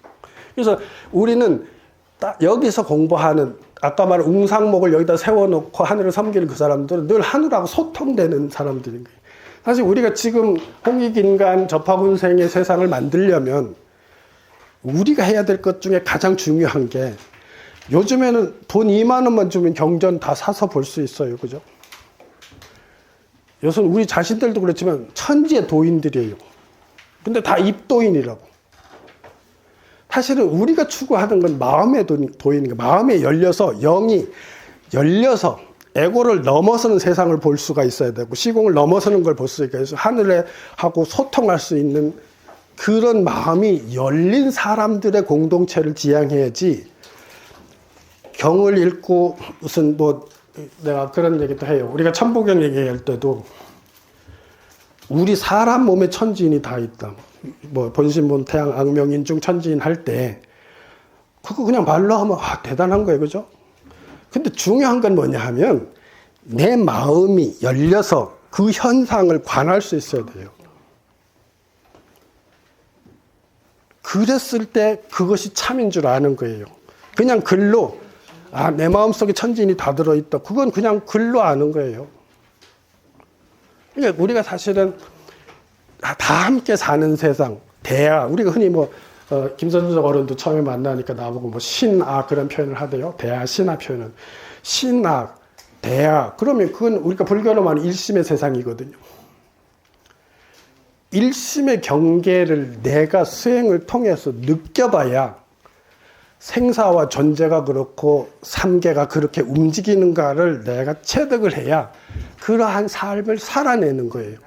Speaker 1: 그래서 우리는 딱 여기서 공부하는 아까 말한 웅상목을 여기다 세워놓고 하늘을 섬기는 그 사람들은 늘 하늘하고 소통되는 사람들인 거예요. 사실 우리가 지금 홍익인간 접하군생의 세상을 만들려면 우리가 해야 될 것 중에 가장 중요한 게 요즘에는 돈 2만 원만 주면 경전 다 사서 볼 수 있어요. 그죠? 요즘 우리 자신들도 그렇지만 천지의 도인들이에요. 근데 다 입도인이라고. 사실은 우리가 추구하는 건 마음의 도인인 거예요. 마음에 열려서 영이 열려서 에고를 넘어서는 세상을 볼 수가 있어야 되고 시공을 넘어서는 걸 볼 수 있어야 돼서 하늘에 하고 소통할 수 있는 그런 마음이 열린 사람들의 공동체를 지향해야지 경을 읽고 무슨 뭐 내가 그런 얘기도 해요. 우리가 천부경 얘기할 때도 우리 사람 몸에 천지인이 다 있다. 뭐 본신본 태양 악명인중 천지인 할 때 그거 그냥 말로 하면 대단한 거예요. 그죠? 근데 중요한 건 뭐냐 하면 내 마음이 열려서 그 현상을 관할 수 있어야 돼요. 그랬을 때 그것이 참인 줄 아는 거예요. 그냥 글로 내 마음속에 천지인이 다 들어있다. 그건 그냥 글로 아는 거예요. 그러니까 우리가 사실은 다 함께 사는 세상, 대아, 우리가 흔히 뭐 김선주적 어른도 처음에 만나니까 나보고 뭐 신아 그런 표현을 하대요. 대아, 신아 표현은 신아, 대아. 그러면 그건 우리가 불교로 말하는 일심의 세상이거든요. 일심의 경계를 내가 수행을 통해서 느껴봐야 생사와 존재가 그렇고 삼계가 그렇게 움직이는가를 내가 체득을 해야 그러한 삶을 살아내는 거예요.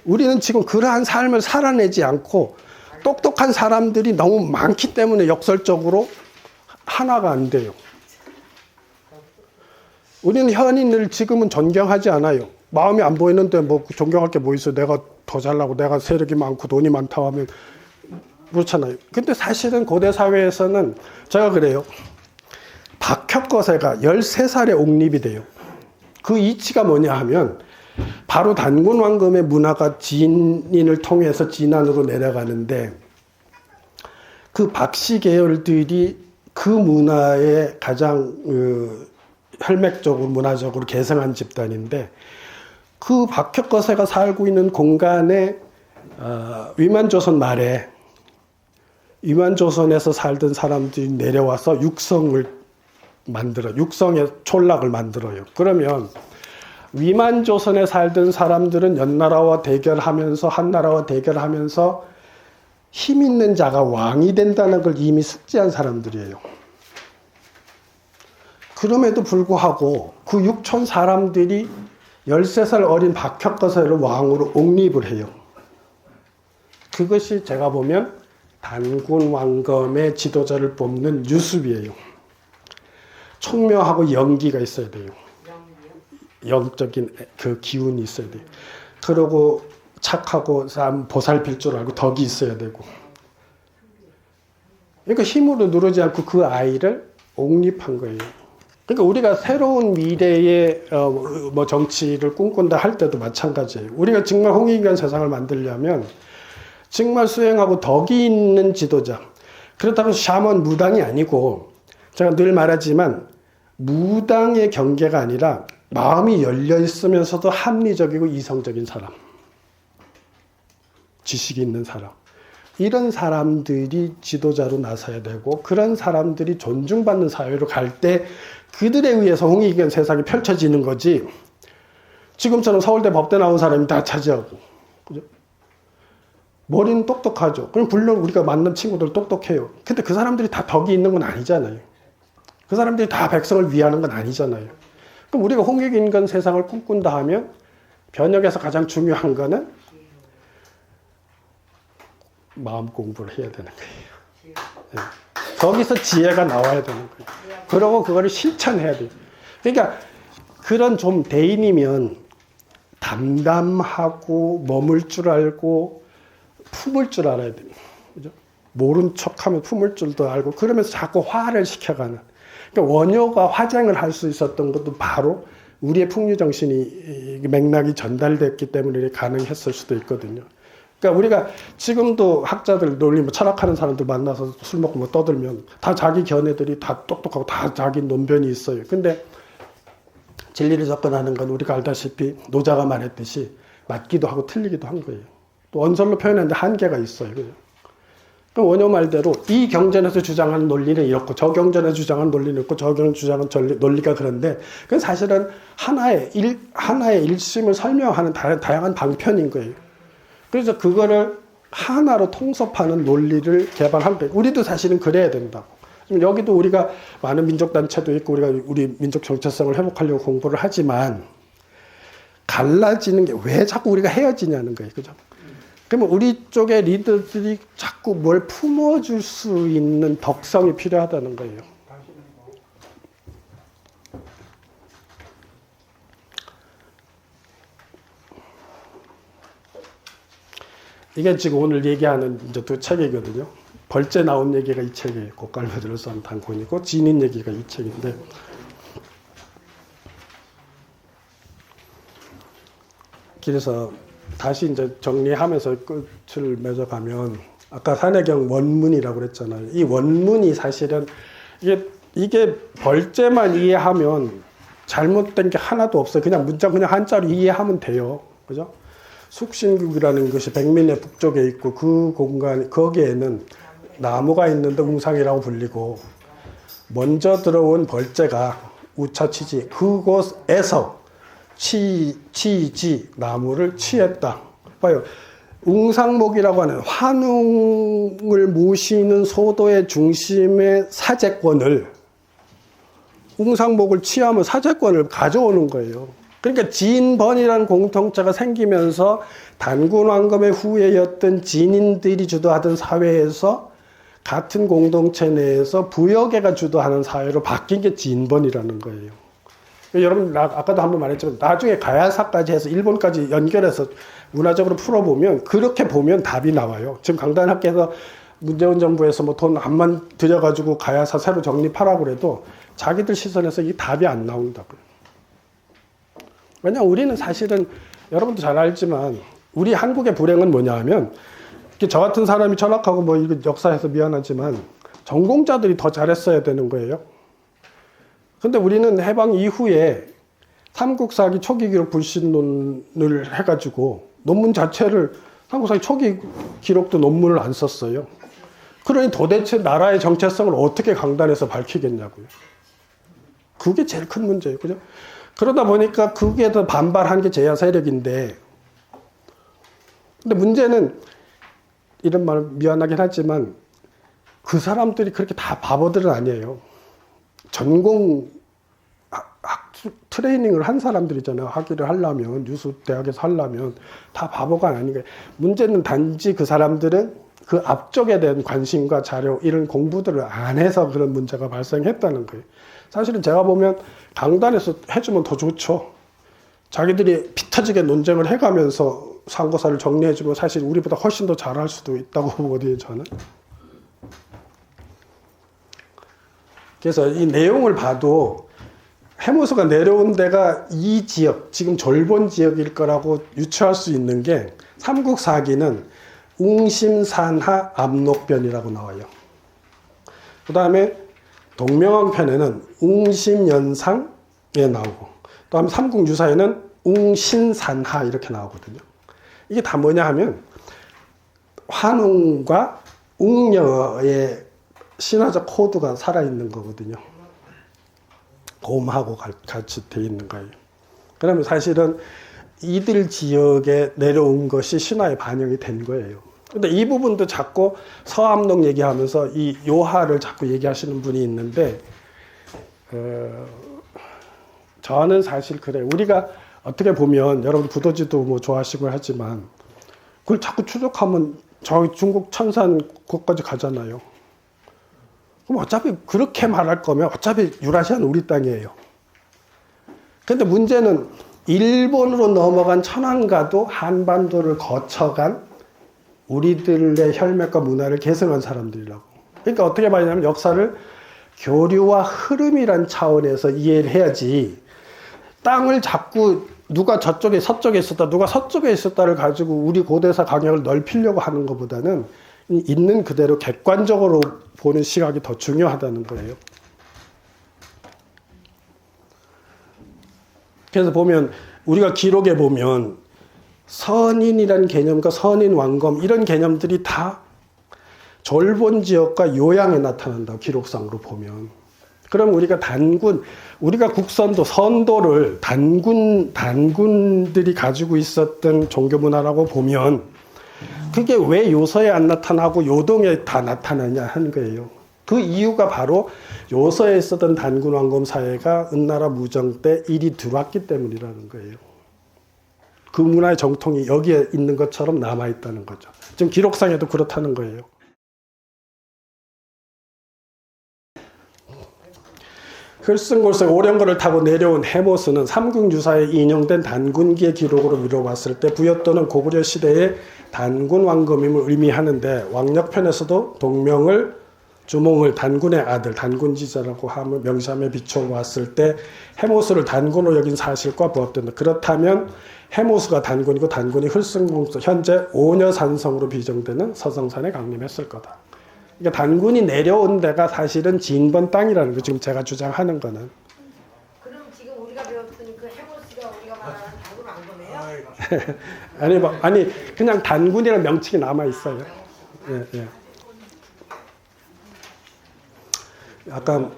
Speaker 1: 우리는 지금 그러한 삶을 살아내지 않고 똑똑한 사람들이 너무 많기 때문에 역설적으로 하나가 안 돼요. 우리는 현인을 지금은 존경하지 않아요. 마음이 안 보이는데 뭐 존경할 게 뭐 있어. 내가 더 잘나고 내가 세력이 많고 돈이 많다고 하면 그렇잖아요. 근데 사실은 고대 사회에서는 제가 그래요. 박혁거세가 13살에 옥립이 돼요. 그 이치가 뭐냐 하면 바로 단군 왕금의 문화가 진인을 통해서 진안으로 내려가는데 그 박씨 계열들이 그 문화에 가장 혈맥적으로 문화적으로 계승한 집단인데 그 박혁거세가 살고 있는 공간에 위만조선 말에 위만조선에서 살던 사람들이 내려와서 육성의 촌락을 만들어요. 그러면 위만조선에 살던 사람들은 연나라와 대결하면서 한나라와 대결하면서 힘 있는 자가 왕이 된다는 걸 이미 숙지한 사람들이에요. 그럼에도 불구하고 그 육촌 사람들이 13살 어린 박혁거세를 왕으로 옥립을 해요. 그것이 제가 보면 단군 왕검의 지도자를 뽑는 유습이에요. 총명하고 영기가 있어야 돼요. 영적인 그 기운이 있어야 돼요. 그리고 착하고 보살필 줄 알고 덕이 있어야 되고. 그러니까 힘으로 누르지 않고 그 아이를 옥립한 거예요. 그러니까 우리가 새로운 미래의 뭐 정치를 꿈꾼다 할 때도 마찬가지예요. 우리가 정말 홍익인간 세상을 만들려면 정말 수행하고 덕이 있는 지도자. 그렇다고 샤먼 무당이 아니고 제가 늘 말하지만 무당의 경계가 아니라 마음이 열려 있으면서도 합리적이고 이성적인 사람. 지식이 있는 사람. 이런 사람들이 지도자로 나서야 되고 그런 사람들이 존중받는 사회로 갈 때 그들에 의해서 홍익인간 세상이 펼쳐지는 거지. 지금처럼 서울대 법대 나온 사람이 다 차지하고. 그죠? 머리는 똑똑하죠. 그럼 물론 우리가 만난 친구들 똑똑해요. 근데 그 사람들이 다 덕이 있는 건 아니잖아요. 그 사람들이 다 백성을 위하는 건 아니잖아요. 그럼 우리가 홍익인간 세상을 꿈꾼다 하면 변혁에서 가장 중요한 거는 마음 공부를 해야 되는 거예요. 네. 거기서 지혜가 나와야 되는 거예요. 그러고 그거를 실천해야 돼요. 그러니까 그런 좀 대인이면 담담하고 머물 줄 알고 품을 줄 알아야 돼요. 그죠? 모른 척하면 품을 줄도 알고 그러면서 자꾸 화를 시켜가는. 그러니까 원효가 화쟁을 할 수 있었던 것도 바로 우리의 풍류정신이 맥락이 전달됐기 때문에 가능했을 수도 있거든요. 그러니까 우리가 지금도 학자들 논리 뭐 철학하는 사람들 만나서 술 먹고 뭐 떠들면 다 자기 견해들이 다 똑똑하고 다 자기 논변이 있어요. 근데 진리를 접근하는 건 우리가 알다시피 노자가 말했듯이 맞기도 하고 틀리기도 한 거예요. 또 언설로 표현하는데 한계가 있어요. 그죠? 그럼 원효 말대로 이 경전에서 주장하는 논리는 이렇고 저 경전에서 주장하는 논리는 있고 저 경전에서 주장하는 논리가 그런데 그건 사실은 하나의 일심을 설명하는 다양한 방편인 거예요. 그래서 그거를 하나로 통섭하는 논리를 개발한 거예요. 우리도 사실은 그래야 된다고. 여기도 우리가 많은 민족단체도 있고 우리 민족 정체성을 회복하려고 공부를 하지만 갈라지는 게 왜 자꾸 우리가 헤어지냐는 거예요. 그죠? 그러면 우리 쪽의 리더들이 자꾸 뭘 품어줄 수 있는 덕성이 필요하다는 거예요. 이게 지금 오늘 얘기하는 이제 두 책이거든요. 벌째 나온 얘기가 이 책이에요. 고깔매들을 쏜 단군이고 진인 얘기가 이 책인데 그래서 다시 이제 정리하면서 끝을 맺어가면 아까 산해경 원문이라고 그랬잖아요. 이 원문이 사실은 이게 벌째만 이해하면 잘못된 게 하나도 없어요. 그냥 문장 그냥 한자로 이해하면 돼요. 그죠? 숙신국이라는 것이 백민의 북쪽에 있고 그 공간 거기에는 나무가 있는데 웅상이라고 불리고 먼저 들어온 벌째가 우차치지 그곳에서 치지 나무를 취했다. 봐요. 웅상목이라고 하는 환웅을 모시는 소도의 중심의 사제권을 웅상목을 취하면 사제권을 가져오는 거예요. 그러니까 진번이라는 공통체가 생기면서 단군왕검의 후예였던 진인들이 주도하던 사회에서 같은 공동체 내에서 부여계가 주도하는 사회로 바뀐 게 진번이라는 거예요. 여러분 아까도 한번 말했지만 나중에 가야사까지 해서 일본까지 연결해서 문화적으로 풀어보면 그렇게 보면 답이 나와요. 지금 강단학계에서 문재인 정부에서 뭐 돈 한만 들여가지고 가야사 새로 정립하라고 그래도 자기들 시선에서 이 답이 안 나온다고요. 왜냐하면 우리는 사실은 여러분도 잘 알지만 우리 한국의 불행은 뭐냐 하면 저 같은 사람이 전학하고 뭐 이거 역사에서 미안하지만 전공자들이 더 잘했어야 되는 거예요. 근데 우리는 해방 이후에 삼국사기 초기 기록 불신론을 해가지고 논문 자체를 삼국사기 초기 기록도 논문을 안 썼어요. 그러니 도대체 나라의 정체성을 어떻게 강단에서 밝히겠냐고요. 그게 제일 큰 문제예요. 그죠? 그러다 보니까 그게 더 반발한 게 제야 세력인데, 근데 문제는 이런 말 미안하긴 하지만 그 사람들이 그렇게 다 바보들은 아니에요. 전공 트레이닝을 한 사람들이잖아요. 학위를 하려면, 유수 대학에서 하려면 다 바보가 아닌 거예요. 문제는 단지 그 사람들은 그 앞쪽에 대한 관심과 자료 이런 공부들을 안 해서 그런 문제가 발생했다는 거예요. 사실은 제가 보면 강단에서 해주면 더 좋죠. 자기들이 피 터지게 논쟁을 해가면서 상고사를 정리해주면 사실 우리보다 훨씬 더 잘할 수도 있다고 보거든요, 저는. 그래서 이 내용을 봐도 해모수가 내려온 데가 이 지역, 지금 졸본 지역일 거라고 유추할 수 있는 게 삼국사기는 웅심산하 압록변이라고 나와요. 그 다음에 동명왕편에는 웅심연상에 나오고, 그 다음에 삼국유사에는 웅신산하 이렇게 나오거든요. 이게 다 뭐냐 하면 환웅과 웅녀의 신화적 코드가 살아있는 거거든요. 곰하고 같이 돼 있는 거예요. 그러면 사실은 이들 지역에 내려온 것이 신화에 반영이 된 거예요. 근데 이 부분도 자꾸 서암록 얘기하면서 이 요하를 자꾸 얘기하시는 분이 있는데, 저는 사실 그래요. 우리가 어떻게 보면 여러분 부도지도 뭐 좋아하시고 하지만 그걸 자꾸 추적하면 저기 중국 천산 곳까지 가잖아요. 그럼 어차피 그렇게 말할 거면 어차피 유라시아는 우리 땅이에요. 근데 문제는 일본으로 넘어간 천황가도 한반도를 거쳐간 우리들의 혈맥과 문화를 계승한 사람들이라고. 그러니까 어떻게 봐야냐면 역사를 교류와 흐름이란 차원에서 이해를 해야지, 땅을 자꾸 누가 저쪽에 서쪽에 있었다, 누가 서쪽에 있었다를 가지고 우리 고대사 강역을 넓히려고 하는 것보다는 있는 그대로 객관적으로 보는 시각이 더 중요하다는 거예요. 그래서 보면 우리가 기록에 보면 선인이라는 개념과 선인 왕검 이런 개념들이 다 졸본 지역과 요양에 나타난다, 기록상으로 보면. 그럼 우리가 우리가 국선도, 선도를 단군들이 가지고 있었던 종교 문화라고 보면 그게 왜 요서에 안 나타나고 요동에 다 나타나냐 하는 거예요. 그 이유가 바로 요서에 있었던 단군 왕검 사회가 은나라 무정 때 일이 들어왔기 때문이라는 거예요. 그 문화의 정통이 여기에 있는 것처럼 남아있다는 거죠. 지금 기록상에도 그렇다는 거예요. 흘승골승 오령거를 타고 내려온 해모스는 삼국유사에 인용된 단군기의 기록으로 미뤄봤을 때 부여또는 고구려 시대의 단군 왕검임을 의미하는데, 왕력편에서도 동명을 주몽을 단군의 아들 단군지자라고 하며 명시함에 비춰보았을 때 해모스를 단군으로 여긴 사실과 부합된다. 그렇다면 해모스가 단군이고 단군이 흘승공서 현재 오녀산성으로 비정되는 서성산에 강림했을 거다. 그러니까 단군이 내려온 데가 사실은 진번 땅이라는 거 지금 제가 주장하는 거는.
Speaker 3: 그럼 지금 우리가 배웠던 그 해모스가 우리가 말하는 단군 왕검이에요?
Speaker 1: 아니 그냥 단군이라는 명칭이 남아 있어요. 예, 예. 아까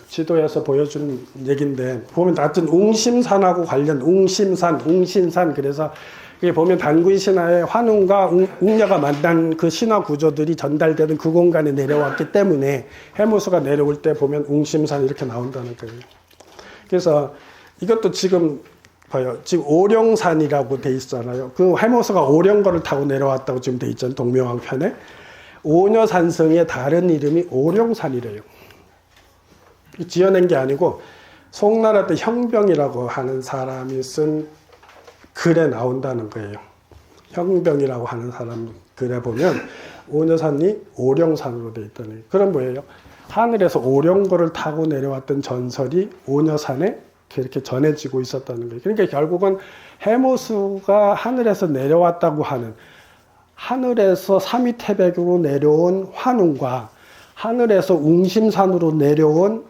Speaker 1: 지도에서 보여준 얘기인데 보면 하여튼 웅심산하고 관련 웅심산, 웅신산, 그래서 여기 보면 단군 신화에 환웅과 웅녀가 만난 그 신화 구조들이 전달되는 그 공간에 내려왔기 때문에 해무수가 내려올 때 보면 웅심산 이렇게 나온다는 거예요. 그래서 이것도 지금 봐요. 지금 오령산이라고 돼 있잖아요. 그 해무수가 오령거를 타고 내려왔다고 지금 돼 있잖아요. 동묘왕편에. 오녀산성의 다른 이름이 오령산이래요. 지어낸 게 아니고 송나라 때 형병이라고 하는 사람이 쓴 글에 나온다는 거예요. 형병이라고 하는 사람 글에 보면 오녀산이 오령산으로 돼 있다는 거예요. 그럼 뭐예요? 하늘에서 오령거를 타고 내려왔던 전설이 오녀산에 이렇게 전해지고 있었다는 거예요. 그러니까 결국은 해모수가 하늘에서 내려왔다고 하는, 하늘에서 삼위태백으로 내려온 환웅과 하늘에서 웅심산으로 내려온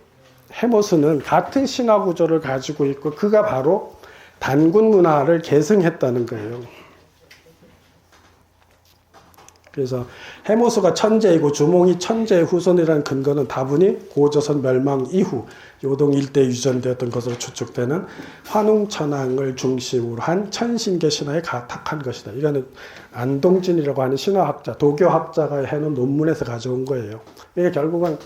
Speaker 1: 해모수는 같은 신화 구조를 가지고 있고, 그가 바로 단군 문화를 계승했다는 거예요. 그래서 해모수가 천재이고 주몽이 천재의 후손이라는 근거는 다분히 고조선 멸망 이후 요동 일대에 유전되었던 것으로 추측되는 환웅천왕을 중심으로 한 천신계 신화에 가탁한 것이다. 이거는 안동진이라고 하는 신화학자, 도교학자가 해놓은 논문에서 가져온 거예요. 이게 결국은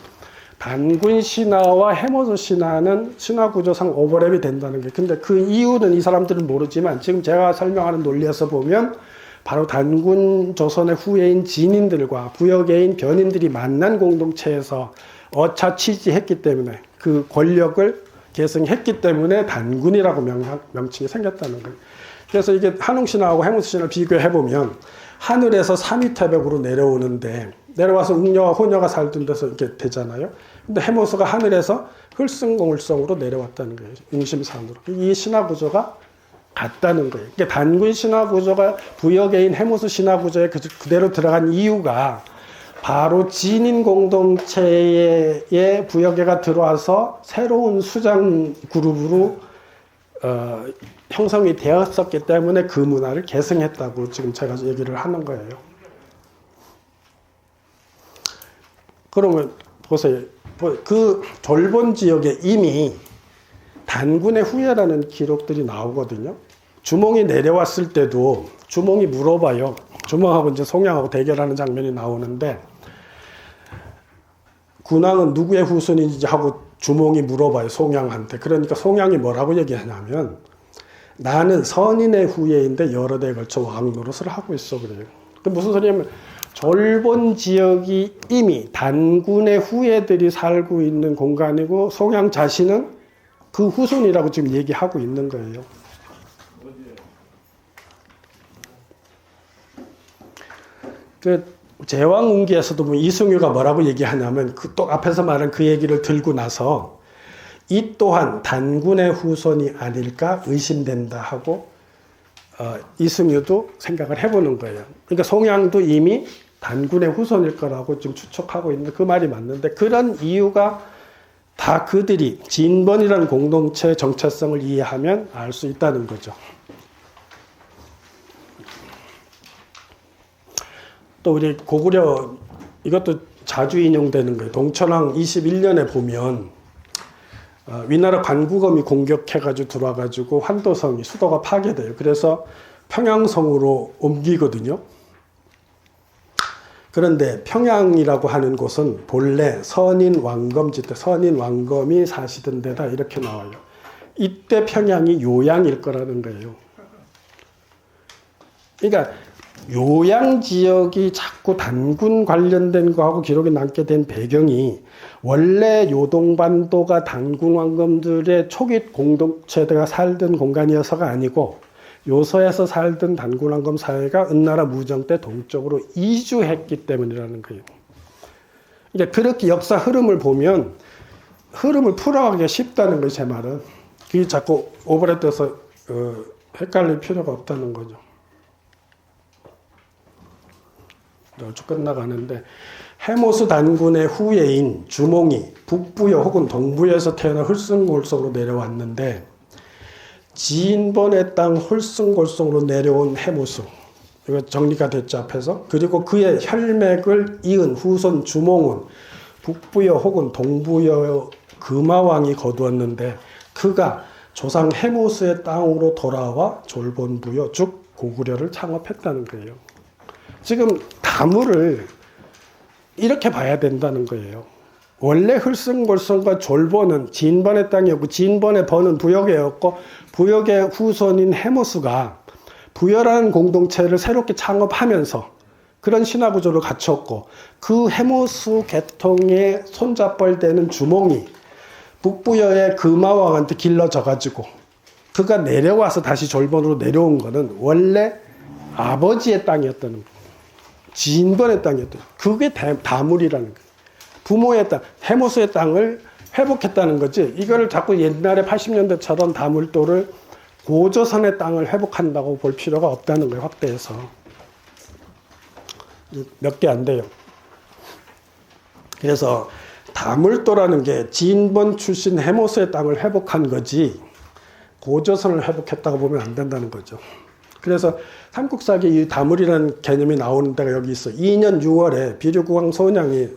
Speaker 1: 단군 신화와 해모수 신화는 신화 구조상 오버랩이 된다는 게, 근데 그 이유는 이 사람들은 모르지만 지금 제가 설명하는 논리에서 보면 바로 단군 조선의 후예인 진인들과 부역애인 변인들이 만난 공동체에서 어차 취지했기 때문에, 그 권력을 계승했기 때문에 단군이라고 명칭이 생겼다는 거예요. 그래서 이게 한웅신화하고 해무수신화를 비교해보면 하늘에서 삼위태백으로 내려오는데, 내려와서 웅녀와 호녀가 살던 데서 이렇게 되잖아요. 근데 해모수가 하늘에서 흘승공을성으로 내려왔다는 거예요. 웅심산으로. 이 신화 구조가 같다는 거예요. 그러니까 단군 신화 구조가 부역애인 해모수 신화 구조에 그대로 들어간 이유가 바로 진인 공동체에 부역애가 들어와서 새로운 수장 그룹으로 형성이 되었었기 때문에 그 문화를 계승했다고 지금 제가 얘기를 하는 거예요. 그러면 보세요. 그 졸본 지역에 이미 단군의 후예라는 기록들이 나오거든요. 주몽이 내려왔을 때도 주몽이 물어봐요. 주몽하고 이제 송양하고 대결하는 장면이 나오는데, 군왕은 누구의 후손인지 하고 주몽이 물어봐요, 송양한테. 그러니까 송양이 뭐라고 얘기하냐면, 나는 선인의 후예인데 여러 대에 걸쳐 왕 노릇을 하고 있어, 그래요. 그 무슨 소리냐면 졸본 지역이 이미 단군의 후예들이 살고 있는 공간이고, 송양 자신은 그 후손이라고 지금 얘기하고 있는 거예요. 그 제왕운기에서도 뭐 이승유가 뭐라고 얘기하냐면, 그 또 앞에서 말한 그 얘기를 들고 나서 이 또한 단군의 후손이 아닐까 의심된다 하고 이승유도 생각을 해보는 거예요. 그러니까 송양도 이미 단군의 후손일 거라고 지금 추측하고 있는데, 그 말이 맞는데, 그런 이유가 다 그들이 진번이라는 공동체의 정체성을 이해하면 알 수 있다는 거죠. 또 우리 고구려, 이것도 자주 인용되는 거예요. 동천왕 21년에 보면 위나라 관구검이 공격해가지고 들어와가지고 환도성이, 수도가 파괴돼요. 그래서 평양성으로 옮기거든요. 그런데 평양이라고 하는 곳은 본래 선인 왕검지대, 선인 왕검이 사시던 데다 이렇게 나와요. 이때 평양이 요양일 거라는 거예요. 그러니까 요양 지역이 자꾸 단군 관련된 거하고 기록이 남게 된 배경이, 원래 요동반도가 단군 왕검들의 초기 공동체가 살던 공간이어서가 아니고, 요서에서 살던 단군 왕검 사회가 은나라 무정 때 동쪽으로 이주했기 때문이라는 거예요. 그러니까 그렇게 역사 흐름을 보면 흐름을 풀어가기가 쉽다는 거예요, 제 말은. 그게 자꾸 오버랩돼서 헷갈릴 필요가 없다는 거죠. 쭉 끝나가는데, 해모수 단군의 후예인 주몽이 북부여 혹은 동부여에서 태어나 흘승골성으로 내려왔는데, 진번의 땅 흘승골성으로 내려온 해모수, 이거 정리가 됐죠, 앞에서. 그리고 그의 혈맥을 이은 후손 주몽은 북부여 혹은 동부여 금화왕이 거두었는데, 그가 조상 해모수의 땅으로 돌아와 졸본부여 즉 고구려를 창업했다는 거예요. 지금 다물을 이렇게 봐야 된다는 거예요. 원래 흘승골선과 졸본은 진번의 땅이었고 진번의 번은 부여계였고 부여계 후손인 해모수가 부여라는 공동체를 새롭게 창업하면서 그런 신화 구조를 갖췄고 그 해모수 계통의 손잡벌 되는 주몽이 북부여의 금화왕한테 길러져 가지고 그가 내려와서 다시 졸본으로 내려온 거는 원래 아버지의 땅이었다는 거예요. 진번의 땅이었던 그게 다물이라는 거예요. 부모의 땅, 해모수의 땅을 회복했다는 거지. 이거를 자꾸 옛날에 80년대처럼 다물도를 고조선의 땅을 회복한다고 볼 필요가 없다는 거예요. 확대해서. 몇 개 안 돼요. 그래서 다물도라는 게 진번 출신 해모수의 땅을 회복한 거지 고조선을 회복했다고 보면 안 된다는 거죠. 그래서 삼국사기에 이 다물이라는 개념이 나오는 데가 여기 있어. 2년 6월에 비류국왕 소냥이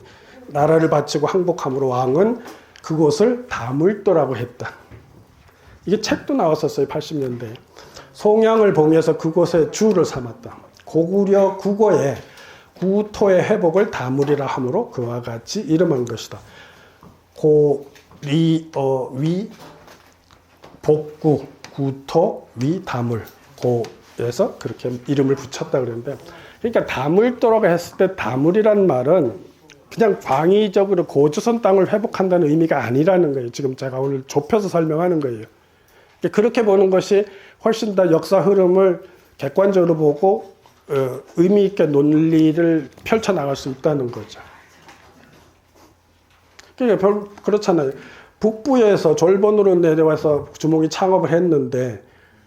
Speaker 1: 나라를 바치고 항복함으로 왕은 그곳을 다물도라고 했다. 이게 책도 나왔었어요. 80년대에. 송양을 봉해서 그곳에 주를 삼았다. 고구려 국어에 구토의 회복을 다물이라 함으로 그와 같이 이름한 것이다. 위, 복구, 구토, 위, 다물. 고에서 그렇게 이름을 붙였다 그랬는데, 그러니까 다물도라고 했을 때 다물이란 말은 그냥 광의적으로 고조선 땅을 회복한다는 의미가 아니라는 거예요. 지금 제가 오늘 좁혀서 설명하는 거예요. 그렇게 보는 것이 훨씬 더 역사 흐름을 객관적으로 보고 의미 있게 논리를 펼쳐나갈 수 있다는 거죠. 그렇잖아요. 북부에서 졸본으로 내려와서 주몽이 창업을 했는데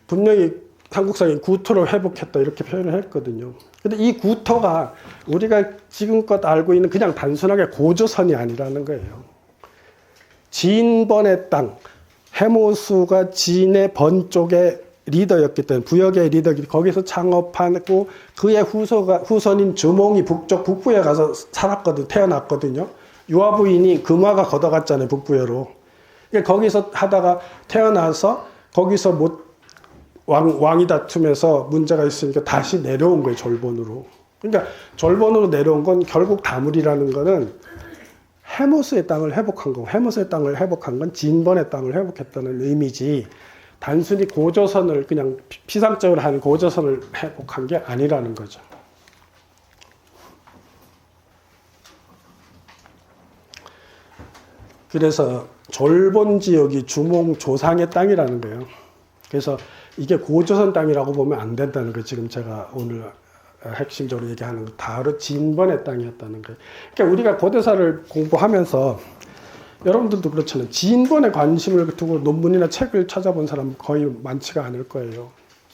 Speaker 1: 분명히 삼국사기 구토를 회복했다 이렇게 표현을 했거든요. 근데 이 구토가 우리가 지금껏 알고 있는 그냥 단순하게 고조선이 아니라는 거예요. 진번의 땅, 해모수가 진의 번 쪽의 리더였기 때문에 부역의 리더기 거기서 창업하고 그의 후손인 주몽이 북부에 가서 살았거든, 태어났거든요. 유아부인이 금화가 걷어갔잖아요, 북부여로. 거기서 하다가 태어나서 거기서 왕이 다툼에서 문제가 있으니까 다시 내려온 거예요, 졸본으로. 그러니까 졸본으로 내려온 건 결국 다물이라는 거는 해모수의 땅을 회복한 거고, 해모수의 땅을 회복한 건 진번의 땅을 회복했다는 의미지, 단순히 고조선을 그냥 피상적으로 하는 고조선을 회복한 게 아니라는 거죠. 그래서 졸본 지역이 주몽 조상의 땅이라는 거예요. 그래서 이게 고조선 땅이라고 보면 안 된다는 거예요. 지금 제가 오늘 핵심적으로 얘기하는 거 바로 진번의 땅이었다는 거예요. 그러니까 우리가 고대사를 공부하면서 여러분들도 그렇잖아요. 진번에 관심을 두고 논문이나 책을 찾아본 사람 거의 많지가 않을 거예요.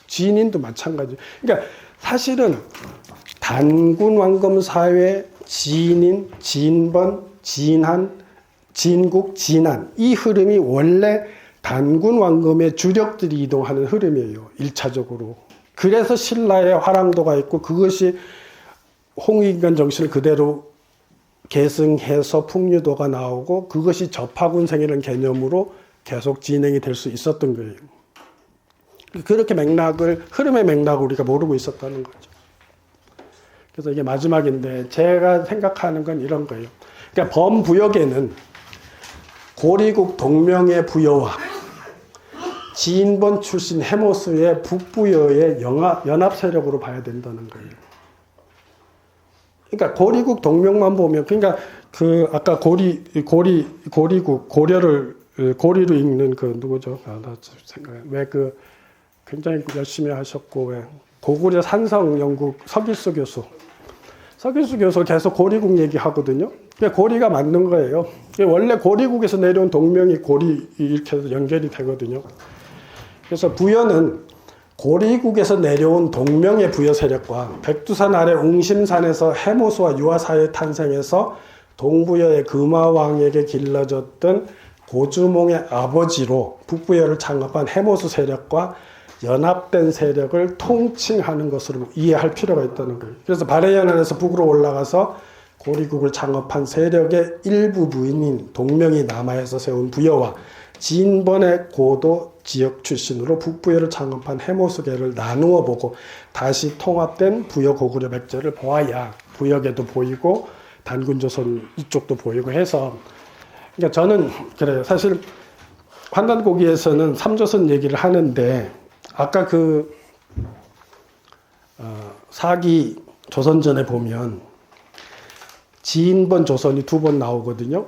Speaker 1: 진인도 마찬가지. 그러니까 사실은 단군 왕검 사회, 진인, 진번, 진한, 진국, 진안 이 흐름이 원래 단군 왕검의 주력들이 이동하는 흐름이에요. 1차적으로. 그래서 신라의 화랑도가 있고 그것이 홍익인간 정신을 그대로 계승해서 풍류도가 나오고 그것이 접하군생이라는 개념으로 계속 진행이 될 수 있었던 거예요. 그렇게 흐름의 맥락을 우리가 모르고 있었다는 거죠. 그래서 이게 마지막인데 제가 생각하는 건 이런 거예요. 그러니까 범부역에는 고리국 동명의 부여와 진번 출신 해모수의 북부여의 연합 세력으로 봐야 된다는 거예요. 그러니까 고리국 동명만 보면, 그러니까 그 아까 고리국 고려를 고리로 읽는 그 누구죠? 나 생각해. 왜 그 굉장히 열심히 하셨고 왜 고구려 산성 연구 서길수 교수. 서길수 교수 계속 고리국 얘기하거든요. 고리가 맞는 거예요. 원래 고리국에서 내려온 동명이 고리 이렇게 해서 연결이 되거든요. 그래서 부여는 고리국에서 내려온 동명의 부여 세력과 백두산 아래 웅심산에서 해모수와 유아사의 탄생해서 동부여의 금화왕에게 길러졌던 고주몽의 아버지로 북부여를 창업한 해모수 세력과 연합된 세력을 통칭하는 것으로 이해할 필요가 있다는 거예요. 그래서 발해연안에서 북으로 올라가서 고리국을 창업한 세력의 일부 부인인 동명이 남하에서 세운 부여와 진번의 고도 지역 출신으로 북부여를 창업한 해모수계를 나누어 보고 다시 통합된 부여 고구려 백제를 보아야 부여계도 보이고 단군조선 이쪽도 보이고 해서, 그러니까 저는 그래요. 사실 환단고기에서는 삼조선 얘기를 하는데 아까 그 사기 조선전에 보면 진번 조선이 2번 나오거든요.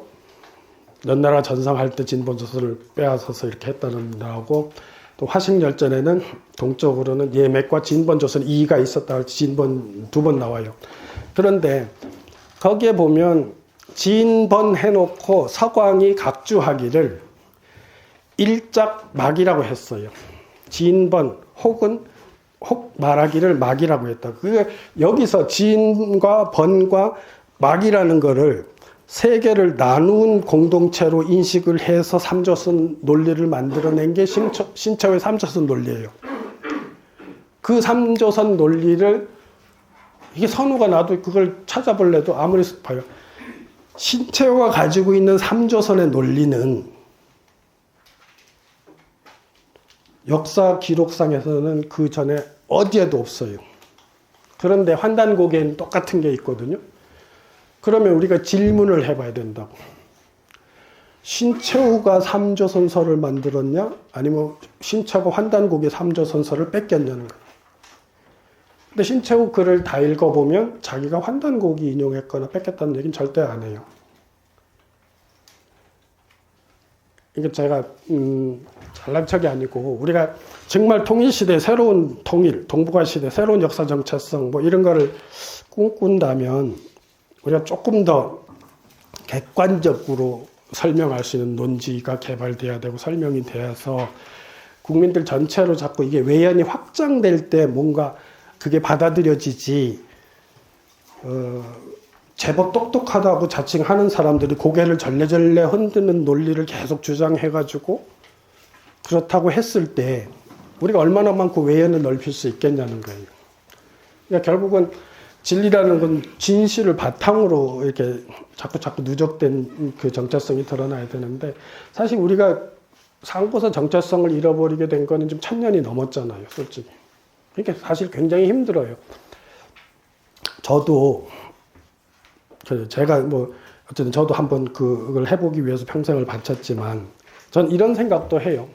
Speaker 1: 연나라 전상할 때 진번 조선을 빼앗아서 이렇게 했다는 나오고, 또 화식열전에는 동쪽으로는 예맥과 진번 조선 2가 있었다 할 때 진번 2번 나와요. 그런데 거기에 보면 진번 해놓고 서광이 각주하기를 일작막이라고 했어요. 진번 혹은 혹 말하기를 막이라고 했다. 그게 여기서 진과 번과 막이라는 거를 세 개를 나눈 공동체로 인식을 해서 삼조선 논리를 만들어낸 게 신채호의 삼조선 논리예요. 그 삼조선 논리를, 이게 선우가 나도 그걸 찾아볼래도 아무리 봐요. 신채호가 가지고 있는 삼조선의 논리는 역사 기록상에서는 그 전에 어디에도 없어요. 그런데 환단고개에는 똑같은 게 있거든요. 그러면 우리가 질문을 해봐야 된다고. 신채호가 삼조선서를 만들었냐? 아니면 신채호가 환단고개 삼조선서를 뺏겼냐는 거예요. 근데 신채호 글을 다 읽어보면 자기가 환단고기 인용했거나 뺏겼다는 얘기는 절대 안 해요. 이게 제가 잘난 척이 아니고, 우리가 정말 통일시대 새로운 통일, 동북아 시대 새로운 역사 정체성 뭐 이런 거를 꿈꾼다면 우리가 조금 더 객관적으로 설명할 수 있는 논지가 개발돼야 되고 설명이 되어서 국민들 전체로 자꾸 이게 외연이 확장될 때 뭔가 그게 받아들여지지, 제법 똑똑하다고 자칭하는 사람들이 고개를 절레절레 흔드는 논리를 계속 주장해가지고 그렇다고 했을 때 우리가 얼마나 많고 외연을 넓힐 수 있겠냐는 거예요. 그러니까 결국은 진리라는 건 진실을 바탕으로 이렇게 자꾸 누적된 그 정체성이 드러나야 되는데, 사실 우리가 상고서 정체성을 잃어버리게 된 거는 지금 1000년이 넘었잖아요, 솔직히. 그러니까 사실 굉장히 힘들어요. 저도 제가 뭐 어쨌든 저도 한번 그걸 해보기 위해서 평생을 바쳤지만 전 이런 생각도 해요.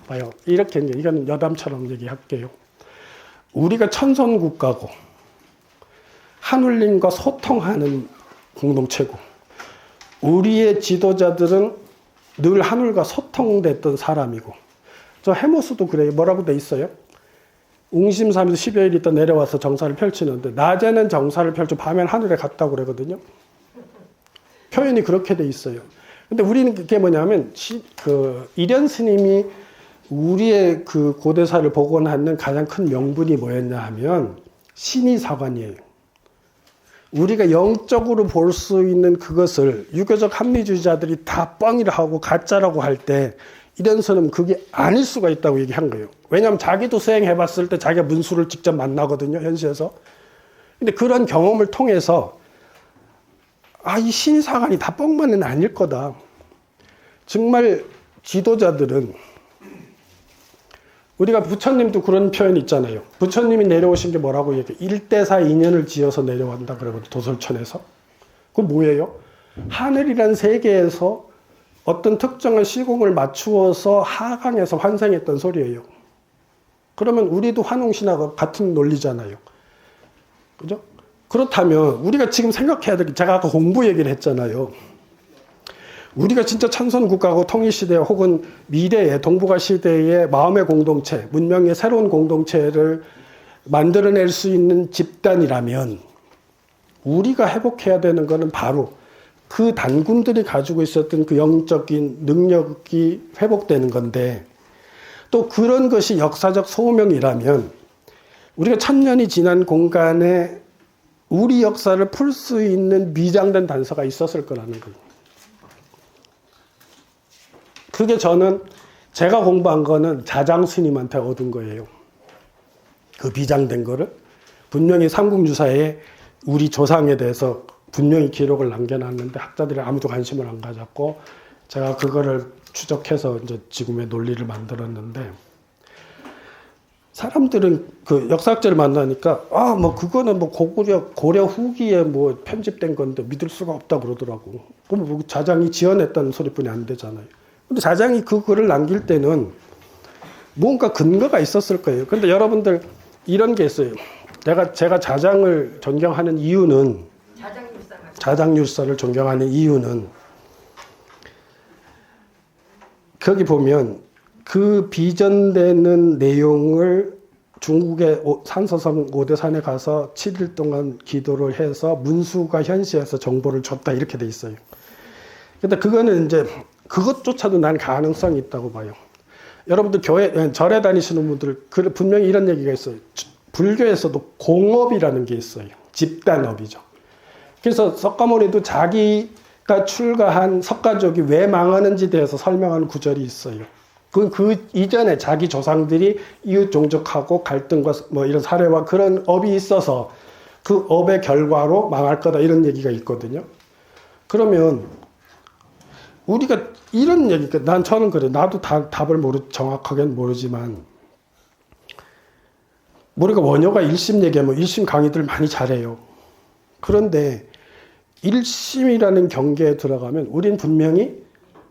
Speaker 1: 봐요. 이렇게 이거는 여담처럼 얘기할게요. 우리가 천선국가고 하눌림과 소통하는 공동체고, 우리의 지도자들은 늘 하늘과 소통됐던 사람이고, 저 해모수도 그래요. 뭐라고 돼 있어요? 웅심삼에서 10여일 있다 내려와서 정사를 펼치는데 낮에는 정사를 펼쳐 밤에는 하늘에 갔다고 그러거든요. 표현이 그렇게 돼 있어요. 근데 우리는 그게 뭐냐면 이련 스님이 우리의 그 고대사를 복원하는 가장 큰 명분이 뭐였냐 하면 신의사관이에요. 우리가 영적으로 볼 수 있는 그것을 유교적 합리주의자들이 다 뻥이라 하고 가짜라고 할 때 이련 스님은 그게 아닐 수가 있다고 얘기한 거예요. 왜냐하면 자기도 수행해봤을 때 자기가 문수를 직접 만나거든요, 현시에서. 근데 그런 경험을 통해서 이 신의사관이 다 뻥만은 아닐 거다. 정말 지도자들은, 우리가 부처님도 그런 표현 있잖아요. 부처님이 내려오신 게 뭐라고 얘기해요? 일대사 인연을 지어서 내려온다 그러거든요, 도솔천에서. 그건 뭐예요? 하늘이란 세계에서 어떤 특정한 시공을 맞추어서 하강해서 환생했던 소리예요. 그러면 우리도 환웅신하고 같은 논리잖아요. 그죠? 그렇다면 우리가 지금 생각해야 될 게, 제가 아까 공부 얘기를 했잖아요. 우리가 진짜 천선국가고 통일시대 혹은 미래의 동북아 시대의 마음의 공동체, 문명의 새로운 공동체를 만들어낼 수 있는 집단이라면 우리가 회복해야 되는 것은 바로 그 단군들이 가지고 있었던 그 영적인 능력이 회복되는 건데, 또 그런 것이 역사적 소명이라면 우리가 1000년이 지난 공간에 우리 역사를 풀 수 있는 미장된 단서가 있었을 거라는 거예요. 그게 저는 제가 공부한 거는 자장 스님한테 얻은 거예요. 그 비장된 거를 분명히 삼국유사에 우리 조상에 대해서 분명히 기록을 남겨놨는데 학자들이 아무도 관심을 안 가졌고, 제가 그거를 추적해서 이제 지금의 논리를 만들었는데, 사람들은 그 역사학자를 만나니까 뭐 그거는 뭐 고려 후기에 뭐 편집된 건데 믿을 수가 없다 그러더라고. 그럼 뭐 자장이 지어냈다는 소리뿐이 안 되잖아요. 근데 자장이 그 글을 남길 때는 뭔가 근거가 있었을 거예요. 근데 여러분들 이런 게 있어요. 제가 자장을 존경하는 이유는, 자장률사를 존경하는 이유는, 거기 보면 그 비전되는 내용을 중국의 산서성 오대산에 가서 7일 동안 기도를 해서 문수가 현시해서 정보를 줬다 이렇게 돼 있어요. 근데 그거는 이제 그것조차도 난 가능성이 있다고 봐요. 여러분들 절에 다니시는 분들 분명히 이런 얘기가 있어요. 불교에서도 공업이라는 게 있어요. 집단업이죠. 그래서 석가모니도 자기가 출가한 석가족이 왜 망하는지 대해서 설명하는 구절이 있어요. 그 이전에 자기 조상들이 이웃 종족하고 갈등과 뭐 이런 사례와 그런 업이 있어서 그 업의 결과로 망할 거다 이런 얘기가 있거든요. 그러면 우리가 이런 얘기가, 저는 그래. 나도 답을 정확하게는 모르지만, 우리가 원효가 1심 얘기하면 1심 강의들 많이 잘해요. 그런데 1심이라는 경계에 들어가면 우린 분명히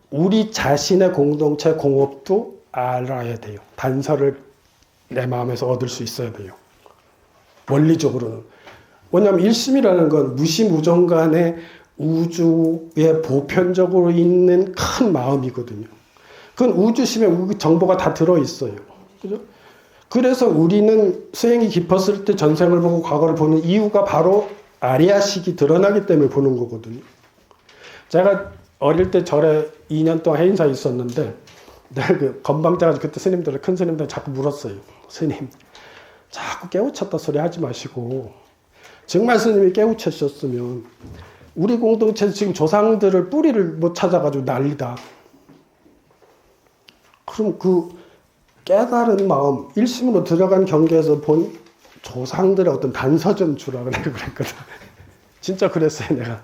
Speaker 1: 우리 자신의 공동체 공업도 알아야 돼요. 단서를 내 마음에서 얻을 수 있어야 돼요. 원리적으로는. 왜냐하면 1심이라는 건 무시무정간의 우주에 보편적으로 있는 큰 마음이거든요. 그건 우주심에 정보가 다 들어있어요. 그죠? 그래서 우리는 수행이 깊었을 때 전생을 보고 과거를 보는 이유가 바로 아리아식이 드러나기 때문에 보는 거거든요. 제가 어릴 때 절에 2년 동안 해인사에 있었는데, 내가 그 건방져가지고 그때 스님들, 큰 스님들 자꾸 물었어요. 스님, 자꾸 깨우쳤다 소리 하지 마시고, 정말 스님이 깨우쳤었으면 우리 공동체에서 지금 조상들을 뿌리를 못 찾아가지고 난리다. 그럼 그 깨달은 마음, 일심으로 들어간 경계에서 본 조상들의 어떤 단서 좀 주라 그랬거든. 진짜 그랬어요,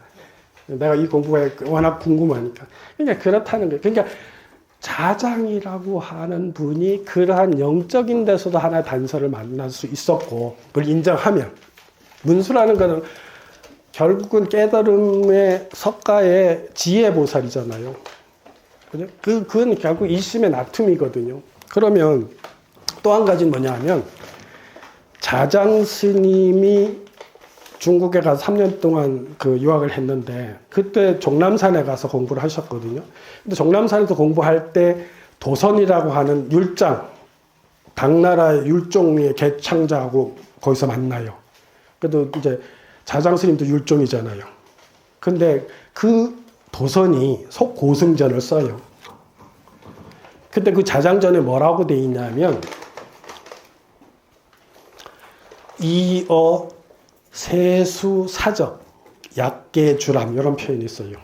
Speaker 1: 내가 이 공부가 워낙 궁금하니까. 그러니까 그렇다는 거예요. 그러니까 자장이라고 하는 분이 그러한 영적인 데서도 하나의 단서를 만날 수 있었고, 그걸 인정하면. 문수라는 거는 결국은 깨달음의 석가의 지혜보살이잖아요. 그죠? 그건 결국 일심의 나툼이거든요. 그러면 또 한 가지는 뭐냐 하면, 자장 스님이 중국에 가서 3년 동안 그 유학을 했는데, 그때 종남산에 가서 공부를 하셨거든요. 근데 종남산에서 공부할 때 도선이라고 하는 율장, 당나라의 율종의 개창자하고 거기서 만나요. 그래도 이제 자장 스님도 율종이잖아요. 근데 그 도선이 속고승전을 써요. 근데 그 자장전에 뭐라고 돼 있냐면, 이어 세수 사적 약계주람 이런 표현이 있어요.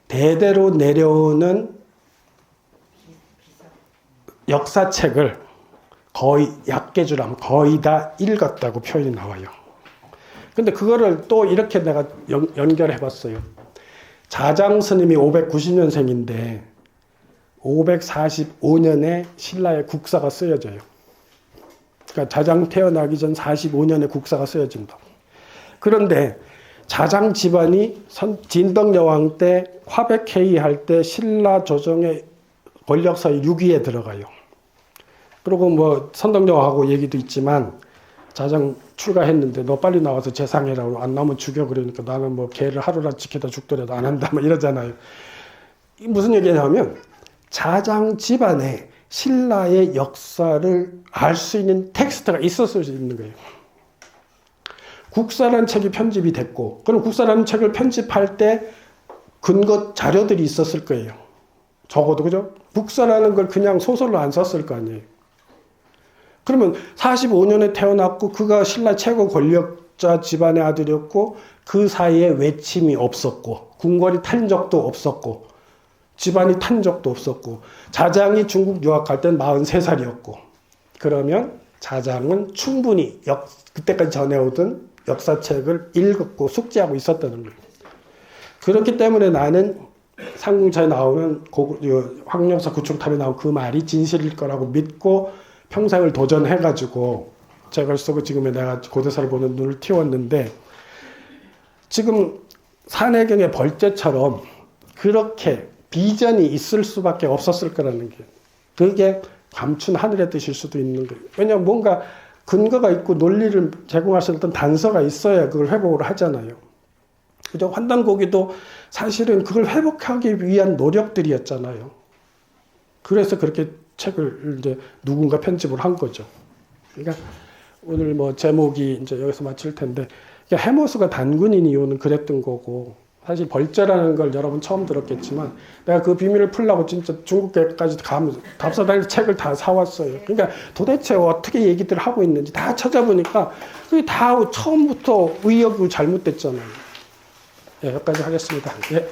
Speaker 1: 대대로 내려오는 역사책을 거의 약계주람 거의 다 읽었다고 표현이 나와요. 근데 그거를 또 이렇게 내가 연결해 봤어요. 자장 스님이 590년생인데 545년에 신라의 국사가 쓰여져요. 그러니까 자장 태어나기 전 45년에 국사가 쓰여진다. 그런데 자장 집안이 진덕여왕 때 화백회의 할 때 신라 조정의 권력서의 6위에 들어가요. 그리고 뭐 선덕여왕하고 얘기도 있지만, 자장 출가했는데 너 빨리 나와서 재상해라고, 안 나오면 죽여 그러니까 나는 뭐 걔를 하루라도 지켜다 죽더라도 안 한다 뭐 이러잖아요. 무슨 얘기냐면, 자장 집안에 신라의 역사를 알 수 있는 텍스트가 있었을 수 있는 거예요. 국사라는 책이 편집이 됐고, 그럼 국사라는 책을 편집할 때 근거 자료들이 있었을 거예요. 적어도, 그죠? 국사라는 걸 그냥 소설로 안 썼을 거 아니에요. 그러면 45년에 태어났고, 그가 신라 최고 권력자 집안의 아들이었고, 그 사이에 외침이 없었고, 궁궐이 탄 적도 없었고, 집안이 탄 적도 없었고, 자장이 중국 유학할 땐 43살이었고, 그러면 자장은 충분히 그때까지 전해오던 역사책을 읽었고 숙지하고 있었다는 거예요. 그렇기 때문에 나는 상궁차에 나오는 황룡사 구축탑에 나온 그 말이 진실일 거라고 믿고 평생을 도전해가지고 책을 쓰고 지금의 내가 고대사를 보는 눈을 틔웠는데 지금 산해경의 벌제처럼 그렇게 비전이 있을 수밖에 없었을 거라는 게 그게 감춘 하늘의 뜻일 수도 있는 거예요. 왜냐하면 뭔가 근거가 있고 논리를 제공할 수 있는 단서가 있어야 그걸 회복을 하잖아요. 그죠? 환단고기도 사실은 그걸 회복하기 위한 노력들이었잖아요. 그래서 그렇게 책을 이제 누군가 편집을 한 거죠. 그러니까 오늘 뭐 제목이 이제 여기서 마칠 텐데 그러니까 해모수가 단군인 이유는 그랬던 거고 사실 벌제라는 걸 여러분 처음 들었겠지만 내가 그 비밀을 풀려고 진짜 중국까지 가면서 답사다니면서 책을 다 사왔어요. 그러니까 도대체 어떻게 얘기들을 하고 있는지 다 찾아보니까 그게 다 처음부터 의역이 잘못됐잖아요. 예, 여기까지 하겠습니다. 예.